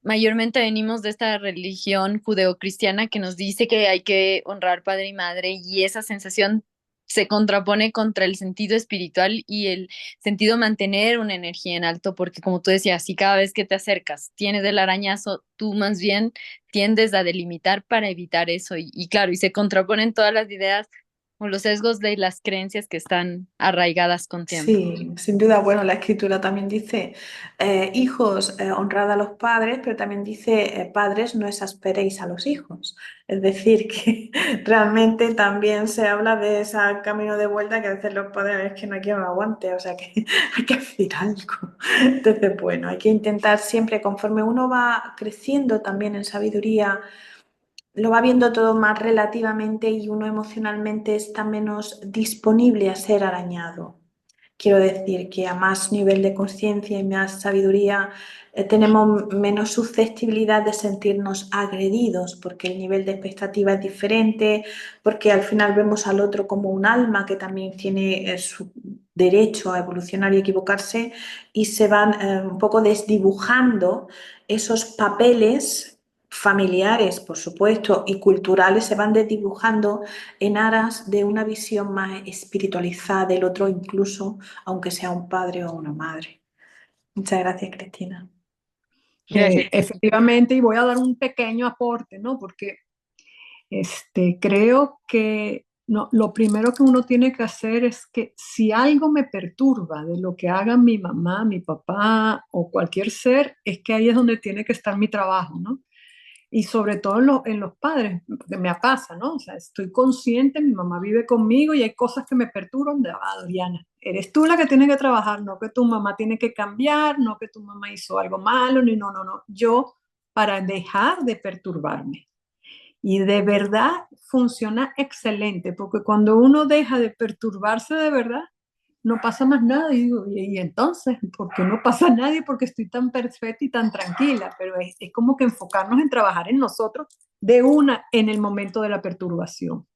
mayormente venimos de esta religión judeocristiana que nos dice que hay que honrar padre y madre y esa sensación se contrapone contra el sentido espiritual y el sentido mantener una energía en alto, porque como tú decías, si cada vez que te acercas tienes el arañazo, tú más bien tiendes a delimitar para evitar eso y claro, y se contraponen todas las ideas o los sesgos de las creencias que están arraigadas con tiempo. Sí, sin duda, bueno, la escritura también dice, hijos, honrad a los padres, pero también dice, padres, no exasperéis a los hijos. Es decir, que realmente también se habla de ese camino de vuelta que a veces los padres es que no hay quien lo aguante, o sea que hay que hacer algo. Entonces, bueno, hay que intentar siempre, conforme uno va creciendo también en sabiduría, lo va viendo todo más relativamente y uno emocionalmente está menos disponible a ser arañado. Quiero decir que a más nivel de conciencia y más sabiduría tenemos menos susceptibilidad de sentirnos agredidos porque el nivel de expectativa es diferente, porque al final vemos al otro como un alma que también tiene su derecho a evolucionar y equivocarse y se van un poco desdibujando esos papeles familiares, por supuesto, y culturales se van desdibujando en aras de una visión más espiritualizada del otro, incluso aunque sea un padre o una madre. Muchas gracias, Cristina. Gracias. Efectivamente, y voy a dar un pequeño aporte, ¿no? Porque creo que no, lo primero que uno tiene que hacer es que si algo me perturba de lo que hagan mi mamá, mi papá o cualquier ser, es que ahí es donde tiene que estar mi trabajo, ¿no? Y sobre todo en los padres, que me pasa, ¿no? O sea, estoy consciente, mi mamá vive conmigo y hay cosas que me perturban de, Doriana, eres tú la que tiene que trabajar, no que tu mamá tiene que cambiar, no que tu mamá hizo algo malo, ni no, no, no. Yo, para dejar de perturbarme. Y de verdad funciona excelente, porque cuando uno deja de perturbarse de verdad, no pasa más nada. Y digo, y entonces, ¿por qué no pasa nadie? Porque estoy tan perfecta y tan tranquila. Pero es como que enfocarnos en trabajar en nosotros de una en el momento de la perturbación.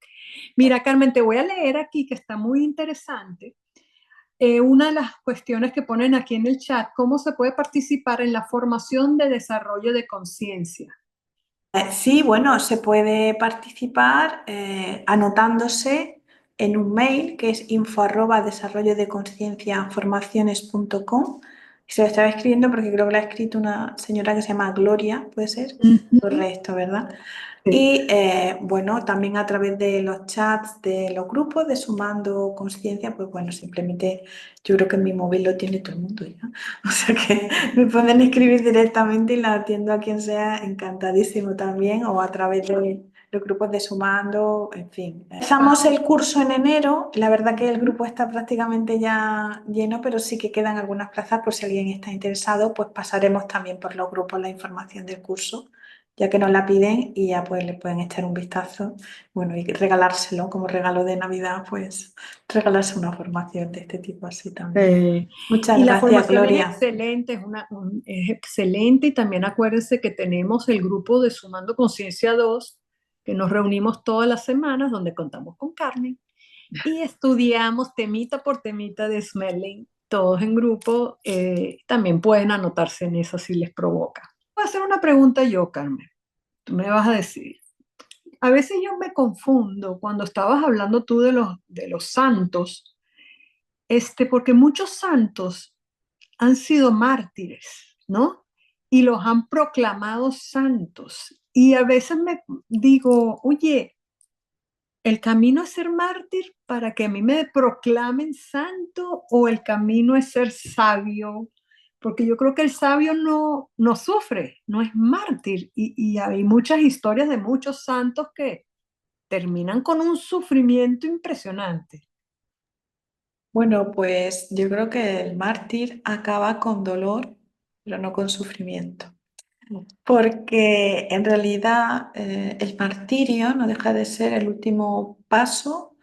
Mira, Carmen, te voy a leer aquí que está muy interesante. Una de las cuestiones que ponen aquí en el chat, ¿cómo se puede participar en la formación de desarrollo de conciencia? Sí, bueno, se puede participar anotándose en un mail que es info@desarrollodeconcienciaformaciones.com. Se lo estaba escribiendo porque creo que lo ha escrito una señora que se llama Gloria, ¿puede ser? Uh -huh. Correcto, ¿verdad? Sí. Y bueno, también a través de los chats de los grupos de Sumando Conciencia, pues bueno, simplemente yo creo que en mi móvil lo tiene todo el mundo ya. O sea que me pueden escribir directamente y la atiendo a quien sea, encantadísimo también, o a través de los grupos de Sumando, en fin. Empezamos el curso en enero, la verdad que el grupo está prácticamente ya lleno, pero sí que quedan algunas plazas por si alguien está interesado, pues pasaremos también por los grupos la información del curso, ya que nos la piden y ya pues le pueden echar un vistazo, bueno, y regalárselo como regalo de Navidad, pues regalarse una formación de este tipo así también. Muchas Y la gracias, formación es Gloria. excelente, es excelente y también acuérdense que tenemos el grupo de Sumando Conciencia 2, que nos reunimos todas las semanas, donde contamos con Carmen y estudiamos temita por temita de Smelling, todos en grupo. También pueden anotarse en eso si les provoca. Voy a hacer una pregunta yo, Carmen. Tú me vas a decir. A veces yo me confundo cuando estabas hablando tú de los santos, porque muchos santos han sido mártires, ¿no? Y los han proclamado santos. Y a veces me digo, oye, ¿el camino es ser mártir para que a mí me proclamen santo o el camino es ser sabio? Porque yo creo que el sabio no sufre, no es mártir. Y hay muchas historias de muchos santos que terminan con un sufrimiento impresionante. Bueno, pues yo creo que el mártir acaba con dolor, pero no con sufrimiento. Porque en realidad el martirio no deja de ser el último paso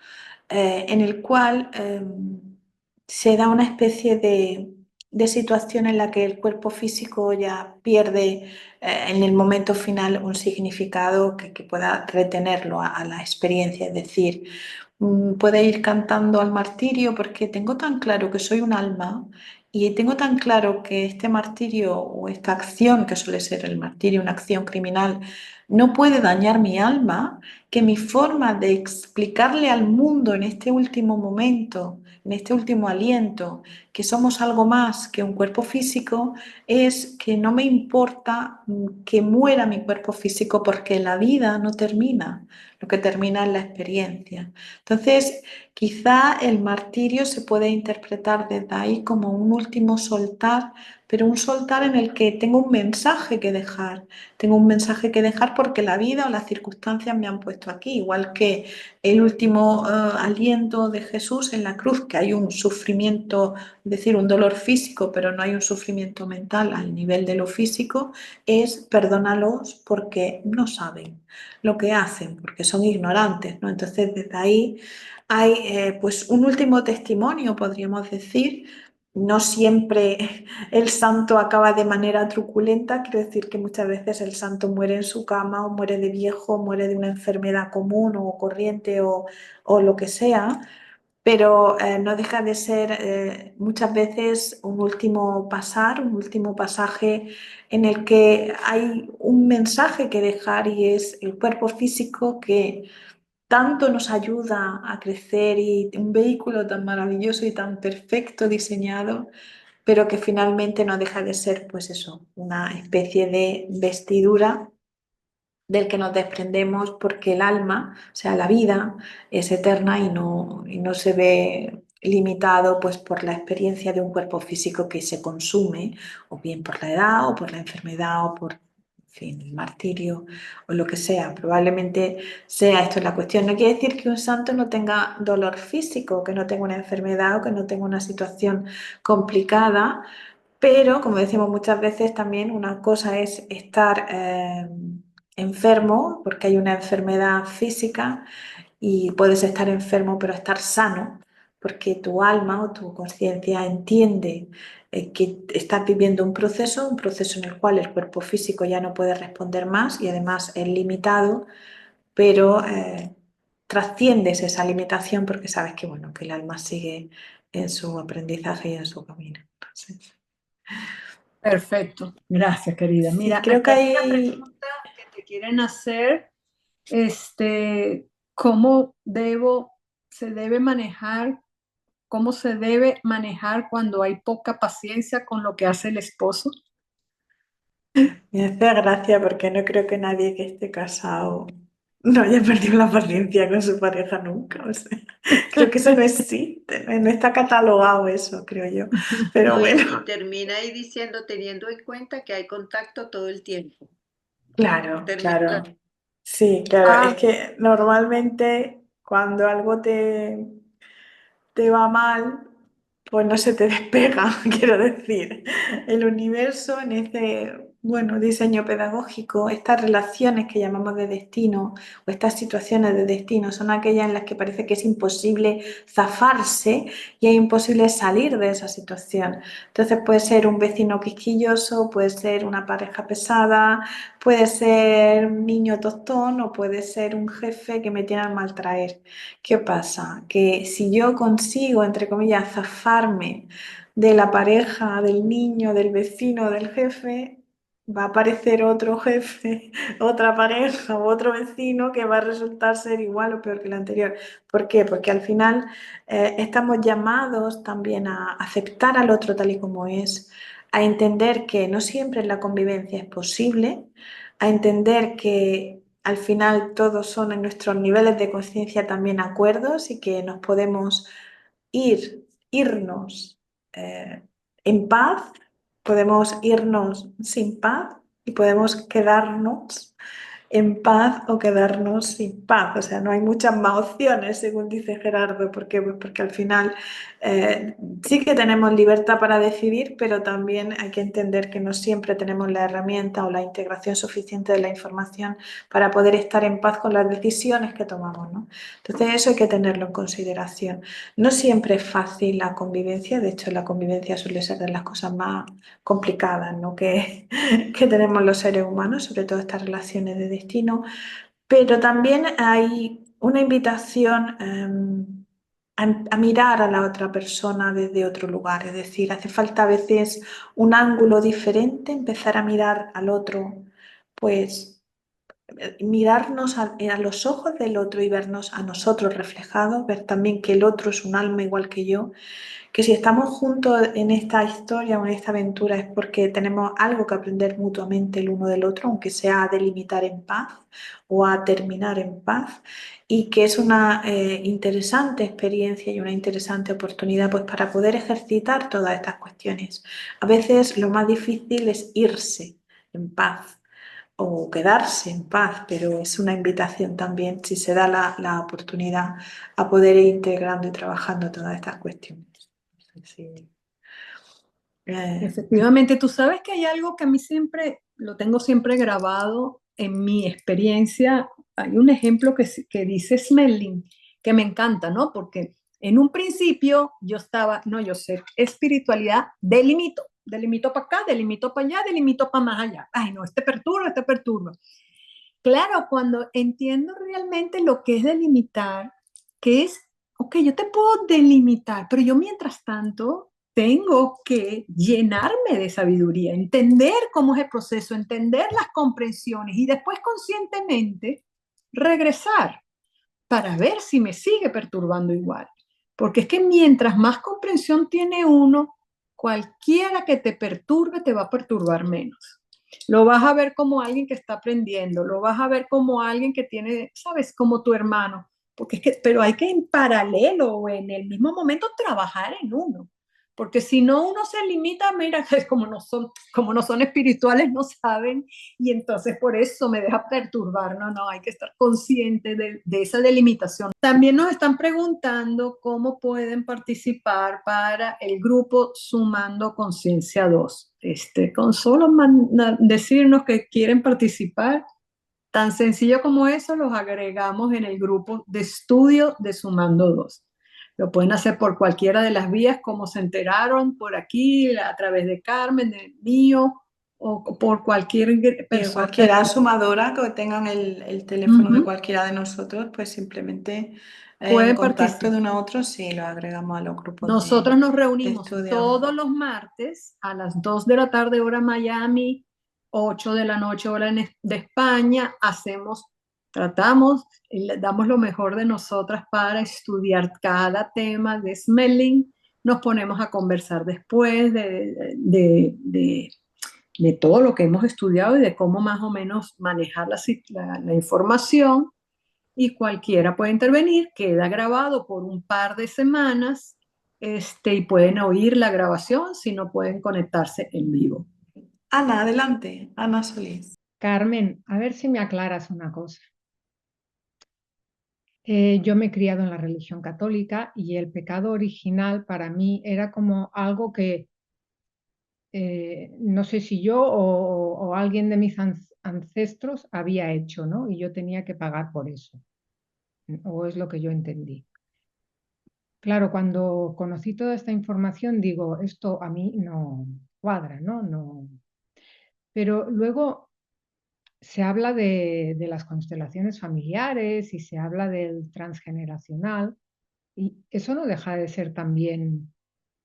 en el cual se da una especie de situación en la que el cuerpo físico ya pierde en el momento final un significado que pueda retenerlo a la experiencia. Es decir, puede ir cantando al martirio porque tengo tan claro que soy un alma y tengo tan claro que este martirio o esta acción, que suele ser el martirio, una acción criminal, no puede dañar mi alma, que mi forma de explicarle al mundo en este último momento, en este último aliento, que somos algo más que un cuerpo físico, es que no me importa que muera mi cuerpo físico porque la vida no termina, lo que termina es la experiencia. Entonces, quizá el martirio se puede interpretar desde ahí como un último soltar, pero un soltar en el que tengo un mensaje que dejar. Tengo un mensaje que dejar porque la vida o las circunstancias me han puesto aquí, igual que el último aliento de Jesús en la cruz, que hay un sufrimiento, es decir, un dolor físico, pero no hay un sufrimiento mental al nivel de lo físico, es perdónalos porque no saben lo que hacen, porque son ignorantes, ¿no? Entonces, desde ahí hay pues un último testimonio, podríamos decir. No siempre el santo acaba de manera truculenta, quiero decir que muchas veces el santo muere en su cama o muere de viejo, o muere de una enfermedad común o corriente o lo que sea, pero no deja de ser muchas veces un último pasar, un último pasaje en el que hay un mensaje que dejar y es el cuerpo físico que tanto nos ayuda a crecer y un vehículo tan maravilloso y tan perfecto diseñado, pero que finalmente no deja de ser, pues eso, una especie de vestidura del que nos desprendemos porque el alma, o sea, la vida es eterna y no se ve limitado pues por la experiencia de un cuerpo físico que se consume, o bien por la edad o por la enfermedad o por, en fin, el martirio o lo que sea. Probablemente sea esto la cuestión. No quiere decir que un santo no tenga dolor físico, que no tenga una enfermedad o que no tenga una situación complicada, pero, como decimos muchas veces, también una cosa es estar enfermo, porque hay una enfermedad física, y puedes estar enfermo pero estar sano, porque tu alma o tu conciencia entiende que estás viviendo un proceso en el cual el cuerpo físico ya no puede responder más y además es limitado, pero trasciendes esa limitación porque sabes que, bueno, que el alma sigue en su aprendizaje y en su camino. Entonces, Perfecto, gracias querida. sí, Mira, creo aquí que hay una hay... pregunta que te quieren hacer, ¿cómo se debe manejar, cómo se debe manejar cuando hay poca paciencia con lo que hace el esposo? Me hace gracia porque no creo que nadie que esté casado no haya perdido la paciencia con su pareja nunca. O sea, creo que eso no existe, no está catalogado eso, creo yo. Pero No, bueno, y termina ahí diciendo, teniendo en cuenta que hay contacto todo el tiempo. claro, Termina, claro. Sí, claro, es Ah, que normalmente cuando algo te va mal, pues no se te despega, quiero decir. El universo en ese, bueno, diseño pedagógico, estas relaciones que llamamos de destino o estas situaciones de destino son aquellas en las que parece que es imposible zafarse y es imposible salir de esa situación. Entonces puede ser un vecino quisquilloso, puede ser una pareja pesada, puede ser un niño tostón o puede ser un jefe que me tiene al maltraer. ¿Qué pasa? Que si yo consigo, entre comillas, zafarme de la pareja, del niño, del vecino, del jefe, va a aparecer otro jefe, otra pareja o otro vecino que va a resultar ser igual o peor que el anterior. ¿Por qué? Porque al final estamos llamados también a aceptar al otro tal y como es, a entender que no siempre la convivencia es posible, a entender que al final todos son en nuestros niveles de conciencia también acuerdos y que nos podemos irnos en paz, podemos irnos sin paz y podemos quedarnos en paz o quedarnos sin paz. O sea, no hay muchas más opciones, según dice Gerardo. ¿Por qué? Pues porque al final sí que tenemos libertad para decidir, pero también hay que entender que no siempre tenemos la herramienta o la integración suficiente de la información para poder estar en paz con las decisiones que tomamos, ¿no? Entonces eso hay que tenerlo en consideración. No siempre es fácil la convivencia, de hecho la convivencia suele ser de las cosas más complicadas, ¿no? que tenemos los seres humanos, sobre todo estas relaciones de destino, pero también hay una invitación a mirar a la otra persona desde otro lugar, es decir, hace falta a veces un ángulo diferente, empezar a mirar al otro, pues mirarnos a los ojos del otro y vernos a nosotros reflejados, ver también que el otro es un alma igual que yo, que si estamos juntos en esta historia o en esta aventura es porque tenemos algo que aprender mutuamente el uno del otro, aunque sea a delimitar en paz o a terminar en paz, y que es una interesante experiencia y una interesante oportunidad pues, para poder ejercitar todas estas cuestiones. A veces lo más difícil es irse en paz o quedarse en paz, pero es una invitación también, si se da la oportunidad, a poder ir integrando y trabajando todas estas cuestiones. Sí. Efectivamente, tú sabes que hay algo que a mí siempre, lo tengo siempre grabado en mi experiencia. Hay un ejemplo que dice Smelling, que me encanta, ¿no? Porque en un principio yo estaba, no, yo sé, espiritualidad, delimito para acá, delimito para allá, delimito para más allá. Ay, no, este perturba, este perturba. Claro, cuando entiendo realmente lo que es delimitar, que es, ok, yo te puedo delimitar, pero yo mientras tanto tengo que llenarme de sabiduría, entender cómo es el proceso, entender las comprensiones y después conscientemente regresar para ver si me sigue perturbando igual. Porque es que mientras más comprensión tiene uno, cualquiera que te perturbe te va a perturbar menos. Lo vas a ver como alguien que está aprendiendo, lo vas a ver como alguien que tiene, sabes, como tu hermano. Porque es que, pero hay que en paralelo o en el mismo momento trabajar en uno. Porque si no, uno se limita, mira, como no son espirituales, no saben, y entonces por eso me deja perturbar. No, no, hay que estar consciente de esa delimitación. También nos están preguntando cómo pueden participar para el grupo Sumando Conciencia 2. Con solo decirnos que quieren participar, tan sencillo como eso, los agregamos en el grupo de estudio de Sumando 2. Lo pueden hacer por cualquiera de las vías, como se enteraron, por aquí, a través de Carmen, del mío, o por cualquier persona. Cualquiera sumadora que tengan el teléfono de cualquiera de nosotros, pues simplemente en contacto de uno a otro, sí, lo agregamos a los grupos. Nosotros nos reunimos todos los martes a las 2 de la tarde, hora Miami, 8 de la noche, hora de España. Tratamos y le damos lo mejor de nosotras para estudiar cada tema de Smelling. Nos ponemos a conversar después de todo lo que hemos estudiado y de cómo más o menos manejar la información, y cualquiera puede intervenir, queda grabado por un par de semanas, y pueden oír la grabación si no pueden conectarse en vivo. Ana, adelante, Ana Solís. Carmen, a ver si me aclaras una cosa. Yo me he criado en la religión católica y el pecado original para mí era como algo que no sé si yo o alguien de mis ancestros había hecho, ¿no? Y yo tenía que pagar por eso, o es lo que yo entendí. Claro, cuando conocí toda esta información, digo, esto a mí no cuadra, ¿no? No. Pero luego se habla de las constelaciones familiares y se habla del transgeneracional, y eso no deja de ser también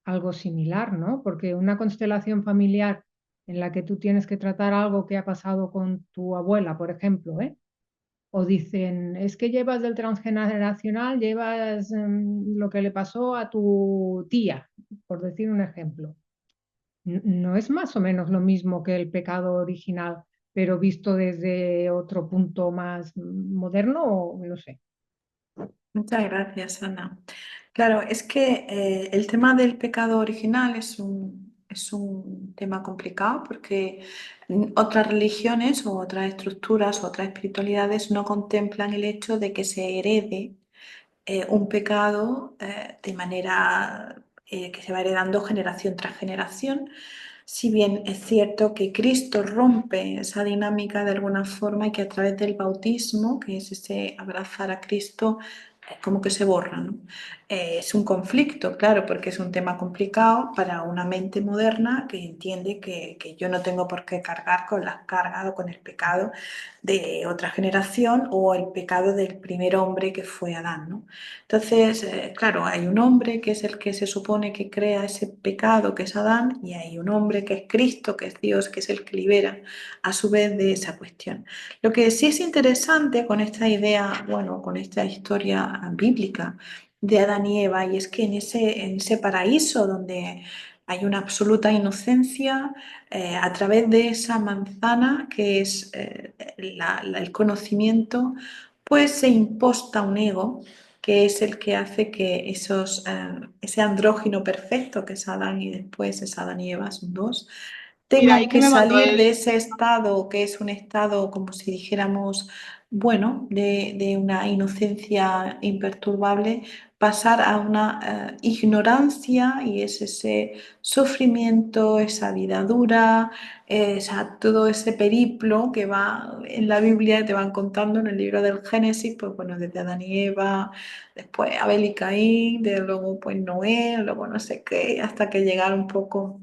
algo similar, ¿no? Porque una constelación familiar en la que tú tienes que tratar algo que ha pasado con tu abuela, por ejemplo, ¿eh? O dicen, es que llevas del transgeneracional, llevas lo que le pasó a tu tía, por decir un ejemplo. ¿No es más o menos lo mismo que el pecado original, pero visto desde otro punto más moderno? O no sé. Muchas gracias, Ana. Claro, es que el tema del pecado original es un tema complicado porque otras religiones o otras estructuras o otras espiritualidades no contemplan el hecho de que se herede un pecado de manera que se va heredando generación tras generación. Si bien es cierto que Cristo rompe esa dinámica de alguna forma y que a través del bautismo, que es ese abrazar a Cristo, como que se borra, ¿no? Es un conflicto, claro, porque es un tema complicado para una mente moderna que entiende que yo no tengo por qué cargar con las cargas o con el pecado de otra generación o el pecado del primer hombre que fue Adán, ¿no? Entonces, claro, hay un hombre que es el que se supone que crea ese pecado, que es Adán, y hay un hombre que es Cristo, que es Dios, que es el que libera a su vez de esa cuestión. Lo que sí es interesante con esta idea, bueno, con esta historia bíblica de Adán y Eva, y es que en ese paraíso donde hay una absoluta inocencia, a través de esa manzana que es el conocimiento, pues se imposta un ego que es el que hace que ese andrógino perfecto, que es Adán y después es Adán y Eva, son dos, Mira, ahí tengan que que me mandó salir de él. ese estado, que es un estado, como si dijéramos, bueno, de una inocencia imperturbable, pasar a una ignorancia, y es ese sufrimiento, esa vida dura, todo ese periplo que va en la Biblia, te van contando en el libro del Génesis, pues bueno, desde Adán y Eva, después Abel y Caín, de luego pues Noé, luego no sé qué, hasta que llegar un poco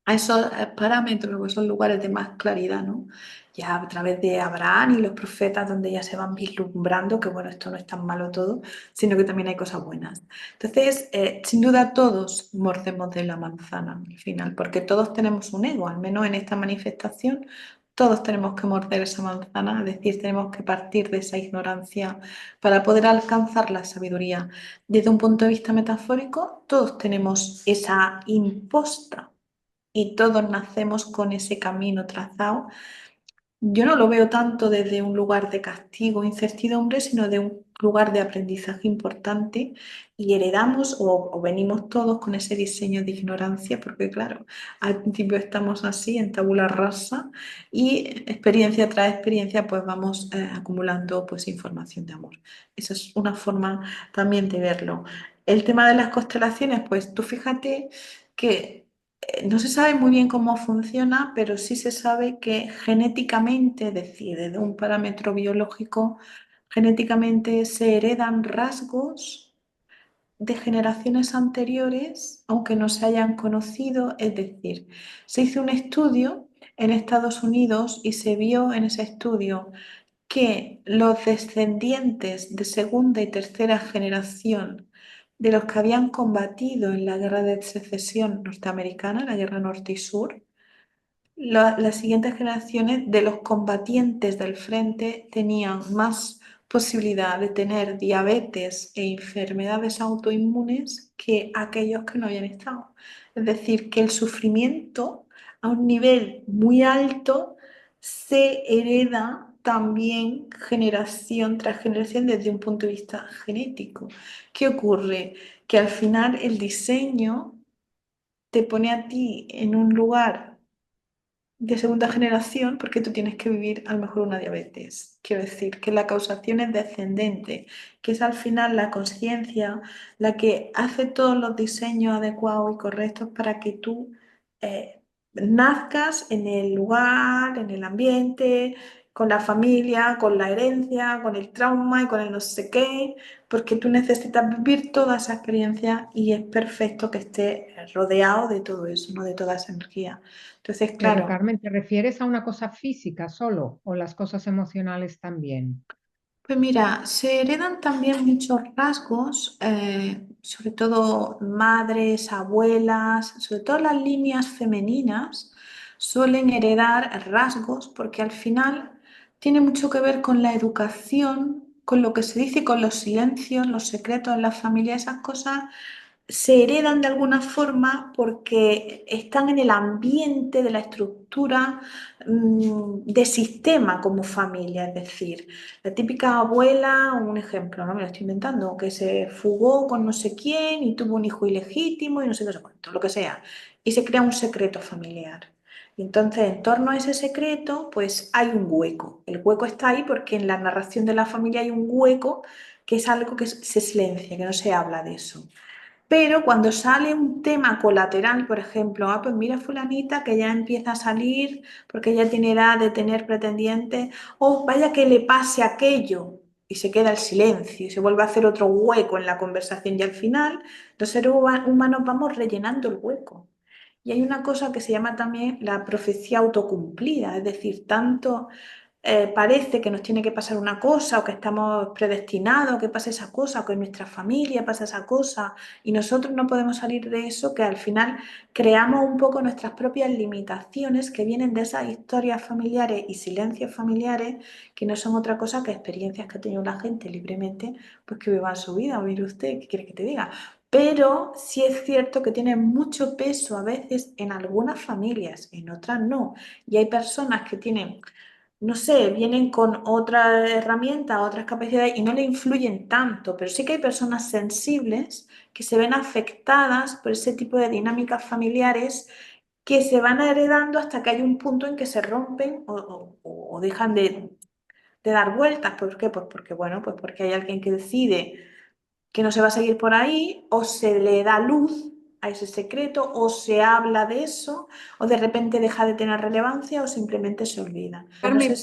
a esos parámetros o esos lugares de más claridad, ¿no? Ya a través de Abraham y los profetas, donde ya se van vislumbrando que, bueno, esto no es tan malo todo, sino que también hay cosas buenas. Entonces, sin duda todos mordemos de la manzana al final, porque todos tenemos un ego, al menos en esta manifestación, todos tenemos que morder esa manzana, es decir, tenemos que partir de esa ignorancia para poder alcanzar la sabiduría. Desde un punto de vista metafórico, todos tenemos esa imposta y todos nacemos con ese camino trazado. Yo no lo veo tanto desde un lugar de castigo, incertidumbre, sino de un lugar de aprendizaje importante, y heredamos o venimos todos con ese diseño de ignorancia, porque claro, al principio estamos así en tabula rasa y experiencia tras experiencia pues vamos acumulando pues información de amor. Esa es una forma también de verlo. El tema de las constelaciones, pues tú fíjate que no se sabe muy bien cómo funciona, pero sí se sabe que genéticamente, es decir, desde un parámetro biológico, genéticamente se heredan rasgos de generaciones anteriores, aunque no se hayan conocido. Es decir, se hizo un estudio en Estados Unidos y se vio en ese estudio que los descendientes de segunda y tercera generación de los que habían combatido en la guerra de secesión norteamericana, la guerra norte y sur, las siguientes generaciones de los combatientes del frente tenían más posibilidad de tener diabetes e enfermedades autoinmunes que aquellos que no habían estado. Es decir, que el sufrimiento a un nivel muy alto se hereda también generación tras generación desde un punto de vista genético. ¿Qué ocurre? Que al final el diseño te pone a ti en un lugar de segunda generación porque tú tienes que vivir a lo mejor una diabetes. Quiero decir que la causación es descendente, que es al final la conciencia la que hace todos los diseños adecuados y correctos para que tú nazcas en el lugar, en el ambiente, con la familia, con la herencia, con el trauma y con el no sé qué, porque tú necesitas vivir toda esa experiencia y es perfecto que esté rodeado de todo eso, ¿no? De toda esa energía. Entonces, Pero claro, Carmen, ¿te refieres a una cosa física solo o las cosas emocionales también? pues mira, se heredan también muchos rasgos, sobre todo madres, abuelas, sobre todo las líneas femeninas suelen heredar rasgos porque al final tiene mucho que ver con la educación, con lo que se dice, con los silencios, los secretos en la familia, esas cosas se heredan de alguna forma porque están en el ambiente de la estructura de sistema como familia. Es decir, la típica abuela, un ejemplo, no me lo estoy inventando, que se fugó con no sé quién y tuvo un hijo ilegítimo y no sé qué, no sé cuánto, lo que sea, y se crea un secreto familiar. Y entonces, en torno a ese secreto, pues hay un hueco. El hueco está ahí porque en la narración de la familia hay un hueco que es algo que se silencia, que no se habla de eso. Pero cuando sale un tema colateral, por ejemplo, pues mira fulanita que ya empieza a salir porque ya tiene edad de tener pretendientes, o vaya que le pase aquello, y se queda el silencio y se vuelve a hacer otro hueco en la conversación, y al final los seres humanos vamos rellenando el hueco. Y hay una cosa que se llama también la profecía autocumplida, es decir, tanto parece que nos tiene que pasar una cosa o que estamos predestinados a que pase esa cosa o que en nuestra familia pasa esa cosa y nosotros no podemos salir de eso, que al final creamos un poco nuestras propias limitaciones que vienen de esas historias familiares y silencios familiares que no son otra cosa que experiencias que ha tenido la gente libremente, pues que viva su vida. O mire usted, ¿qué quiere que te diga? Pero sí es cierto que tiene mucho peso a veces en algunas familias, en otras no. Y hay personas que tienen, no sé, vienen con otra herramienta, otras capacidades y no le influyen tanto, pero sí que hay personas sensibles que se ven afectadas por ese tipo de dinámicas familiares que se van heredando hasta que hay un punto en que se rompen o dejan de dar vueltas. ¿Por qué? Pues porque, bueno, pues porque hay alguien que decide que no se va a seguir por ahí, o se le da luz a ese secreto, o se habla de eso, o de repente deja de tener relevancia, o simplemente se olvida. No sé Carmen,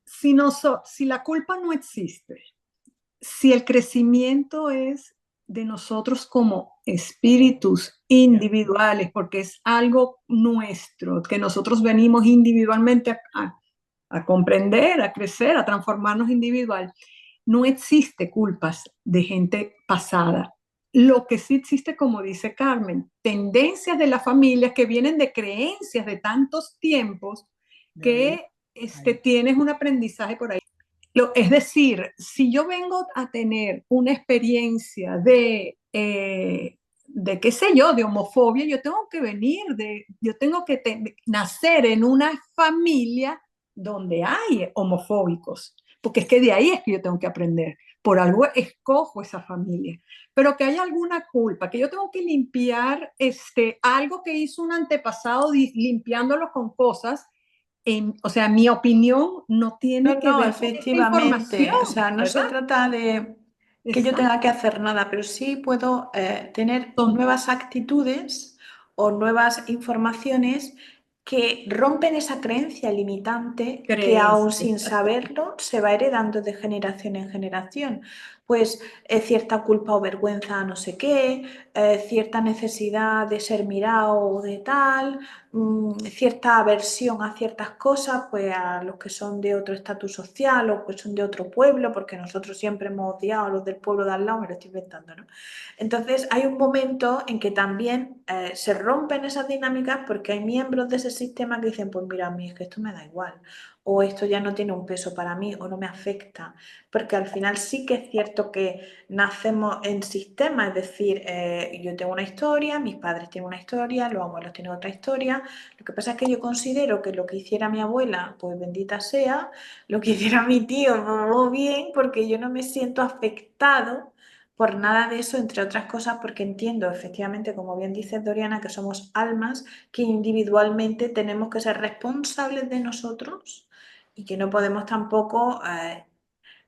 si... si la culpa no existe, si el crecimiento es de nosotros como espíritus individuales, porque es algo nuestro, que nosotros venimos individualmente a comprender, a crecer, a transformarnos individual, no existe culpas de gente pasada. Lo que sí existe, como dice Carmen, tendencias de la familia que vienen de creencias de tantos tiempos que tienes un aprendizaje por ahí. Es decir, si yo vengo a tener una experiencia de qué sé yo, de homofobia, yo tengo que yo tengo que nacer en una familia donde hay homofóbicos, porque es que de ahí es que yo tengo que aprender. Por algo escojo esa familia. Pero que haya alguna culpa, que yo tengo que limpiar algo que hizo un antepasado limpiándolo con cosas, o sea, mi opinión no No, tiene que no, ver con esta información, efectivamente. O sea, no se ¿verdad? trata de que yo Exacto. tenga que hacer nada, pero sí puedo tener Son nuevas actitudes o nuevas informaciones que rompen esa creencia limitante que aún creencias, sin exacto. saberlo se va heredando de generación en generación. Pues cierta culpa o vergüenza a no sé qué, cierta necesidad de ser mirado o de tal, cierta aversión a ciertas cosas, pues a los que son de otro estatus social o que son de otro pueblo, porque nosotros siempre hemos odiado a los del pueblo de al lado, me lo estoy inventando, ¿no? Entonces hay un momento en que también se rompen esas dinámicas porque hay miembros de ese sistema que dicen, pues mira, a mí es que esto me da igual, o esto ya no tiene un peso para mí, o no me afecta, porque al final sí que es cierto que nacemos en sistema, es decir, yo tengo una historia, mis padres tienen una historia, los abuelos tienen otra historia. Lo que pasa es que yo considero que lo que hiciera mi abuela, pues bendita sea, lo que hiciera mi tío, no bien, porque yo no me siento afectado por nada de eso, entre otras cosas, porque entiendo efectivamente, como bien dice Doriana, que somos almas que individualmente tenemos que ser responsables de nosotros y que no podemos tampoco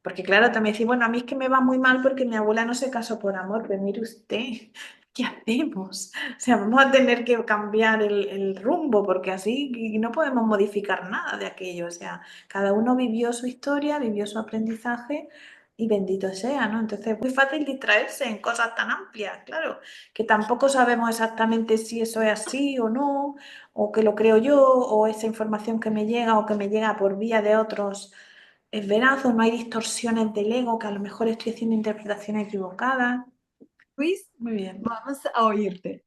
porque claro, también decir, bueno, a mí es que me va muy mal porque mi abuela no se casó por amor, pero mire usted, ¿qué hacemos? O sea, vamos a tener que cambiar el rumbo porque así no podemos modificar nada de aquello. O sea, cada uno vivió su historia, vivió su aprendizaje y bendito sea, ¿no? Entonces es muy fácil distraerse en cosas tan amplias, claro, que tampoco sabemos exactamente si eso es así o no, o que lo creo yo, o esa información que me llega o que me llega por vía de otros es veraz o no hay distorsiones del ego, que a lo mejor estoy haciendo interpretaciones equivocadas. Luis, Muy bien. vamos a oírte.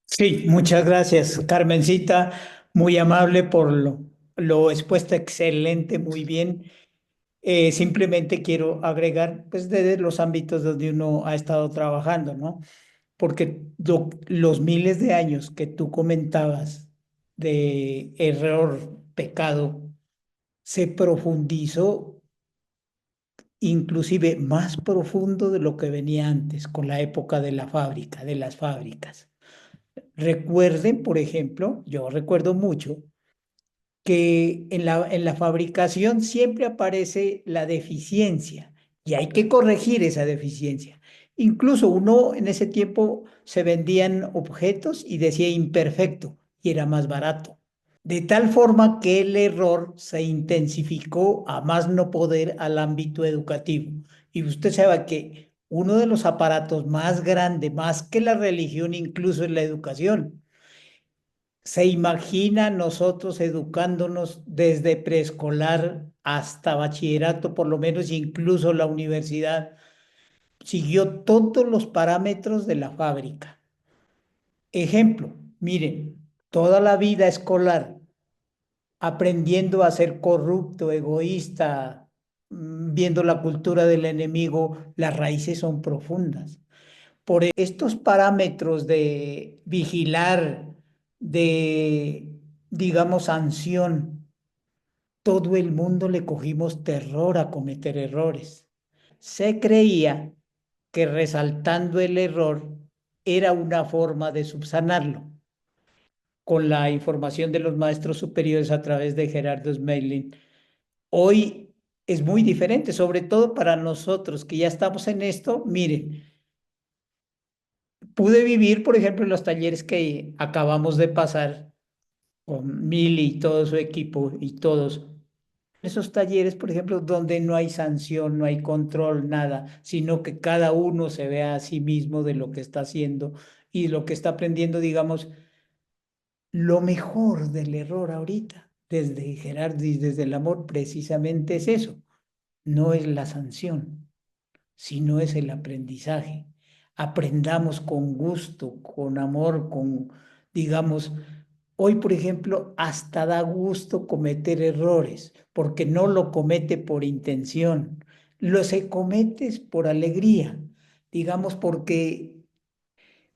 Sí, muchas gracias, Carmencita, muy amable por lo expuesta, excelente, muy bien. Simplemente quiero agregar, pues, desde los ámbitos donde uno ha estado trabajando, ¿no? Porque los miles de años que tú comentabas de error, pecado, se profundizó inclusive más profundo de lo que venía antes, con la época de la fábrica, de las fábricas. Recuerden, por ejemplo, yo recuerdo mucho que en la fabricación siempre aparece la deficiencia y hay que corregir esa deficiencia. Incluso uno en ese tiempo se vendían objetos y decía imperfecto y era más barato. De tal forma que el error se intensificó a más no poder al ámbito educativo. Y usted sabe que uno de los aparatos más grandes, más que la religión, incluso es la educación. ¿Se imagina nosotros educándonos desde preescolar hasta bachillerato, por lo menos incluso la universidad? Siguió todos los parámetros de la fábrica. Ejemplo, miren, toda la vida escolar aprendiendo a ser corrupto, egoísta, viendo la cultura del enemigo, las raíces son profundas. Por estos parámetros de vigilar, de, digamos, sanción, todo el mundo le cogimos terror a cometer errores. Se creía que resaltando el error era una forma de subsanarlo. Con la información de los maestros superiores a través de Gerardo Smeilin, hoy es muy diferente, sobre todo para nosotros que ya estamos en esto. Miren, pude vivir, por ejemplo, en los talleres que acabamos de pasar con Mili y todo su equipo y todos. Esos talleres, por ejemplo, donde no hay sanción, no hay control, nada, sino que cada uno se vea a sí mismo de lo que está haciendo y lo que está aprendiendo, digamos, lo mejor del error ahorita, desde Gerardo y desde el amor, precisamente es eso, no es la sanción, sino es el aprendizaje. Aprendamos con gusto, con amor, con, digamos, hoy, por ejemplo, hasta da gusto cometer errores, porque no lo comete por intención, lo se cometes por alegría, digamos, porque,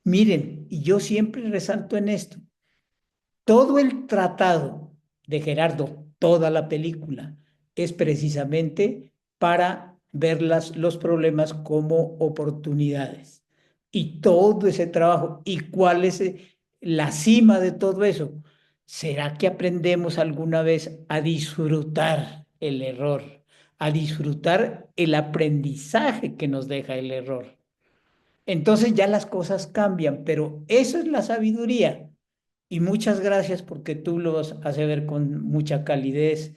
miren, y yo siempre resalto en esto, todo el tratado de Gerardo, toda la película, es precisamente para ver los problemas como oportunidades. Y todo ese trabajo, ¿y cuál es la cima de todo eso? ¿Será que aprendemos alguna vez a disfrutar el error, a disfrutar el aprendizaje que nos deja el error? Entonces ya las cosas cambian, pero eso es la sabiduría. Y muchas gracias porque tú lo haces ver con mucha calidez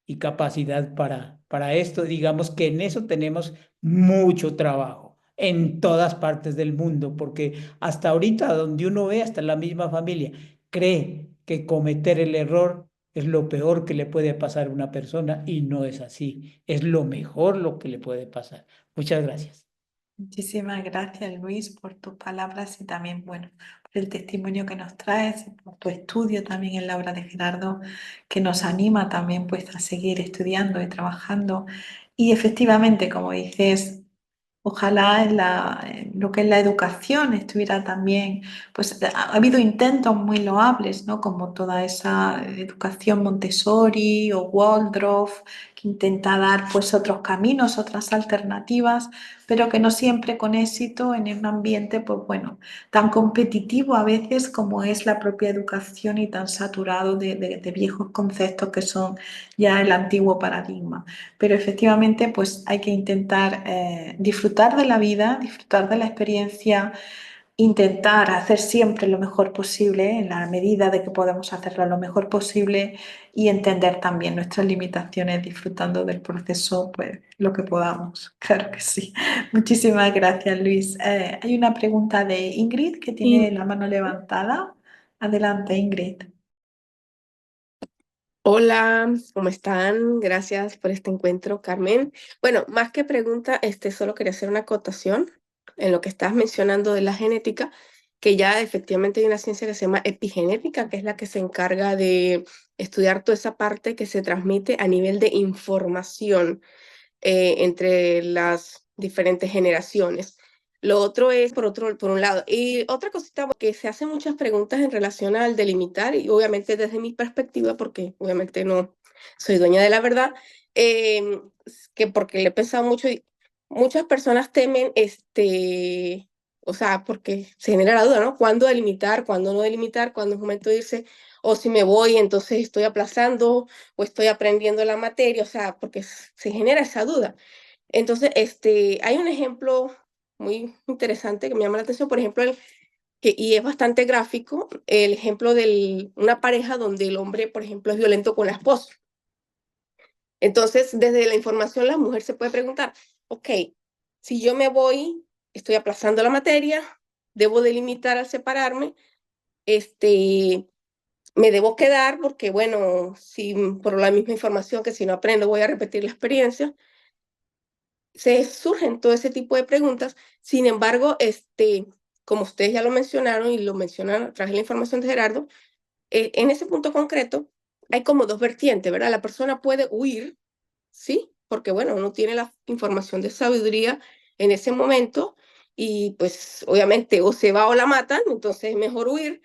y capacidad para esto. Digamos que en eso tenemos mucho trabajo en todas partes del mundo, porque hasta ahorita, donde uno ve, hasta la misma familia, cree que cometer el error es lo peor que le puede pasar a una persona y no es así. Es lo mejor lo que le puede pasar. Muchas gracias. Muchísimas gracias, Luis, por tus palabras y también, bueno, por el testimonio que nos traes, y por tu estudio también en la obra de Gerardo, que nos anima también pues a seguir estudiando y trabajando. Y efectivamente, como dices, ojalá en lo que es la educación estuviera también, pues ha habido intentos muy loables, ¿no? Como toda esa educación Montessori o Waldorf, que intenta dar pues otros caminos, otras alternativas, pero que no siempre con éxito en un ambiente, pues bueno, tan competitivo a veces como es la propia educación y tan saturado de viejos conceptos que son ya el antiguo paradigma. Pero efectivamente, pues hay que intentar disfrutar de la vida, disfrutar de la experiencia, intentar hacer siempre lo mejor posible en la medida de que podamos hacerlo lo mejor posible y entender también nuestras limitaciones, disfrutando del proceso, pues lo que podamos. Claro que sí. Muchísimas gracias, Luis. Hay una pregunta de Ingrid que tiene la mano levantada. Adelante, Ingrid. Hola, ¿cómo están? Gracias por este encuentro, Carmen. Bueno, más que pregunta, solo quería hacer una acotación en lo que estás mencionando de la genética, que ya efectivamente hay una ciencia que se llama epigenética, que es la que se encarga de estudiar toda esa parte que se transmite a nivel de información entre las diferentes generaciones. Lo otro es, por un lado, y otra cosita, que se hacen muchas preguntas en relación al delimitar, y obviamente desde mi perspectiva, porque obviamente no soy dueña de la verdad, que porque le he pensado mucho, y muchas personas temen, o sea, porque se genera la duda, ¿no? ¿Cuándo delimitar, cuándo no delimitar, cuándo es momento de irse, o si me voy, entonces estoy aplazando, o estoy aprendiendo la materia, o sea, porque se genera esa duda. Entonces, hay un ejemplo muy interesante que me llama la atención, por ejemplo, y es bastante gráfico, el ejemplo de una pareja donde el hombre, por ejemplo, es violento con la esposa. Entonces, desde la información, la mujer se puede preguntar, ok, si yo me voy, estoy aplazando la materia, debo delimitar al separarme, este, me debo quedar porque, bueno, si por la misma información que si no aprendo voy a repetir la experiencia. Se surgen todo ese tipo de preguntas. Sin embargo, como ustedes ya lo mencionaron y lo mencionan a través de la información de Gerardo, en ese punto concreto hay como dos vertientes, ¿verdad? La persona puede huir, ¿sí? Porque, bueno, uno tiene la información de sabiduría en ese momento y pues obviamente o se va o la matan, entonces es mejor huir.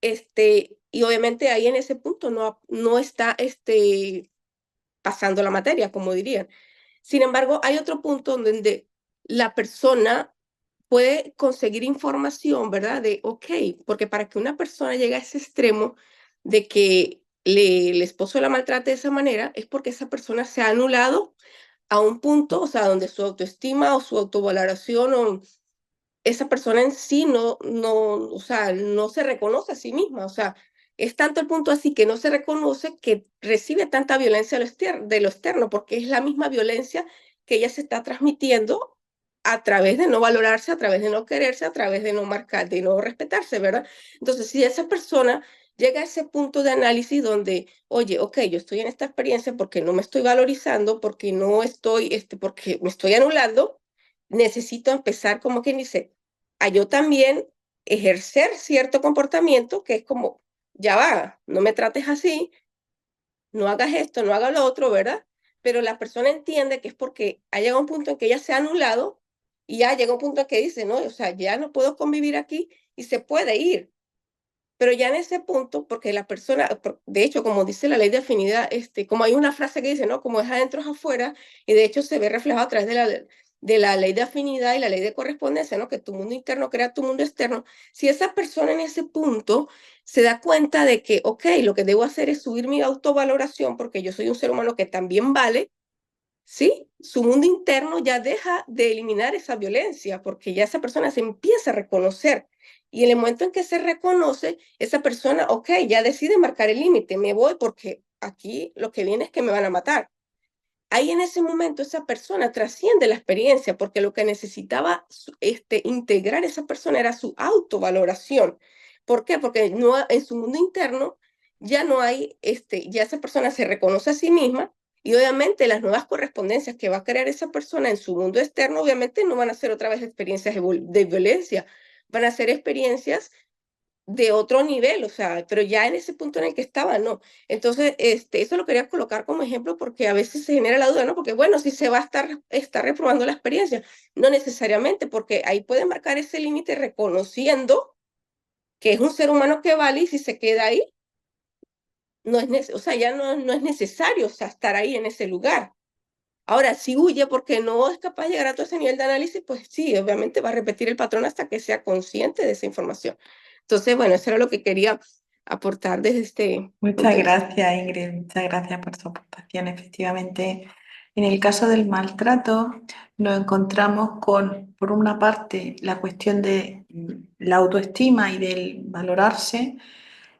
Y obviamente ahí en ese punto no está pasando la materia, como dirían. Sin embargo, hay otro punto donde la persona puede conseguir información, ¿verdad? De, ok, porque para que una persona llegue a ese extremo de que el esposo la maltrate de esa manera, es porque esa persona se ha anulado a un punto, o sea, donde su autoestima o su autovaloración o esa persona en sí o sea, no se reconoce a sí misma, o sea, es tanto el punto así que no se reconoce que recibe tanta violencia de lo externo, porque es la misma violencia que ella se está transmitiendo a través de no valorarse, a través de no quererse, a través de no marcar, de no respetarse, ¿verdad? Entonces, si esa persona llega a ese punto de análisis donde, oye, ok, yo estoy en esta experiencia porque no me estoy valorizando, porque no estoy, porque me estoy anulando, necesito empezar, como quien dice, a yo también ejercer cierto comportamiento que es como, ya va, no me trates así, no hagas esto, no hagas lo otro, ¿verdad? Pero la persona entiende que es porque ha llegado un punto en que ella se ha anulado y ya llega un punto en que dice, no, o sea, ya no puedo convivir aquí y se puede ir. Pero ya en ese punto, porque la persona, de hecho, como dice la ley de afinidad, como hay una frase que dice, ¿no? Como es adentro es afuera, y de hecho se ve reflejado a través de la ley de afinidad y la ley de correspondencia, ¿no? Que tu mundo interno crea tu mundo externo. Si esa persona en ese punto se da cuenta de que, ok, lo que debo hacer es subir mi autovaloración porque yo soy un ser humano que también vale, ¿sí? Su mundo interno ya deja de eliminar esa violencia porque ya esa persona se empieza a reconocer. Y en el momento en que se reconoce, esa persona, ok, ya decide marcar el límite, me voy porque aquí lo que viene es que me van a matar. Ahí en ese momento esa persona trasciende la experiencia porque lo que necesitaba integrar esa persona era su autovaloración. ¿Por qué? Porque no, en su mundo interno ya no hay, ya esa persona se reconoce a sí misma y obviamente las nuevas correspondencias que va a crear esa persona en su mundo externo obviamente no van a ser otra vez experiencias de violencia, van a ser experiencias de otro nivel, o sea, pero ya en ese punto en el que estaba, no. Entonces, eso lo quería colocar como ejemplo porque a veces se genera la duda, ¿no? Porque bueno, si se va a estar reprobando la experiencia, no necesariamente, porque ahí puede marcar ese límite reconociendo que es un ser humano que vale y si se queda ahí, o sea, ya no es necesario, o sea, estar ahí en ese lugar. Ahora, si huye porque no es capaz de llegar a todo ese nivel de análisis, pues sí, obviamente va a repetir el patrón hasta que sea consciente de esa información. Entonces, bueno, eso era lo que quería aportar desde este punto Muchas de vista. gracias, Ingrid. Muchas gracias por tu aportación. Efectivamente, en el caso del maltrato, nos encontramos con, por una parte, la cuestión de la autoestima y del valorarse,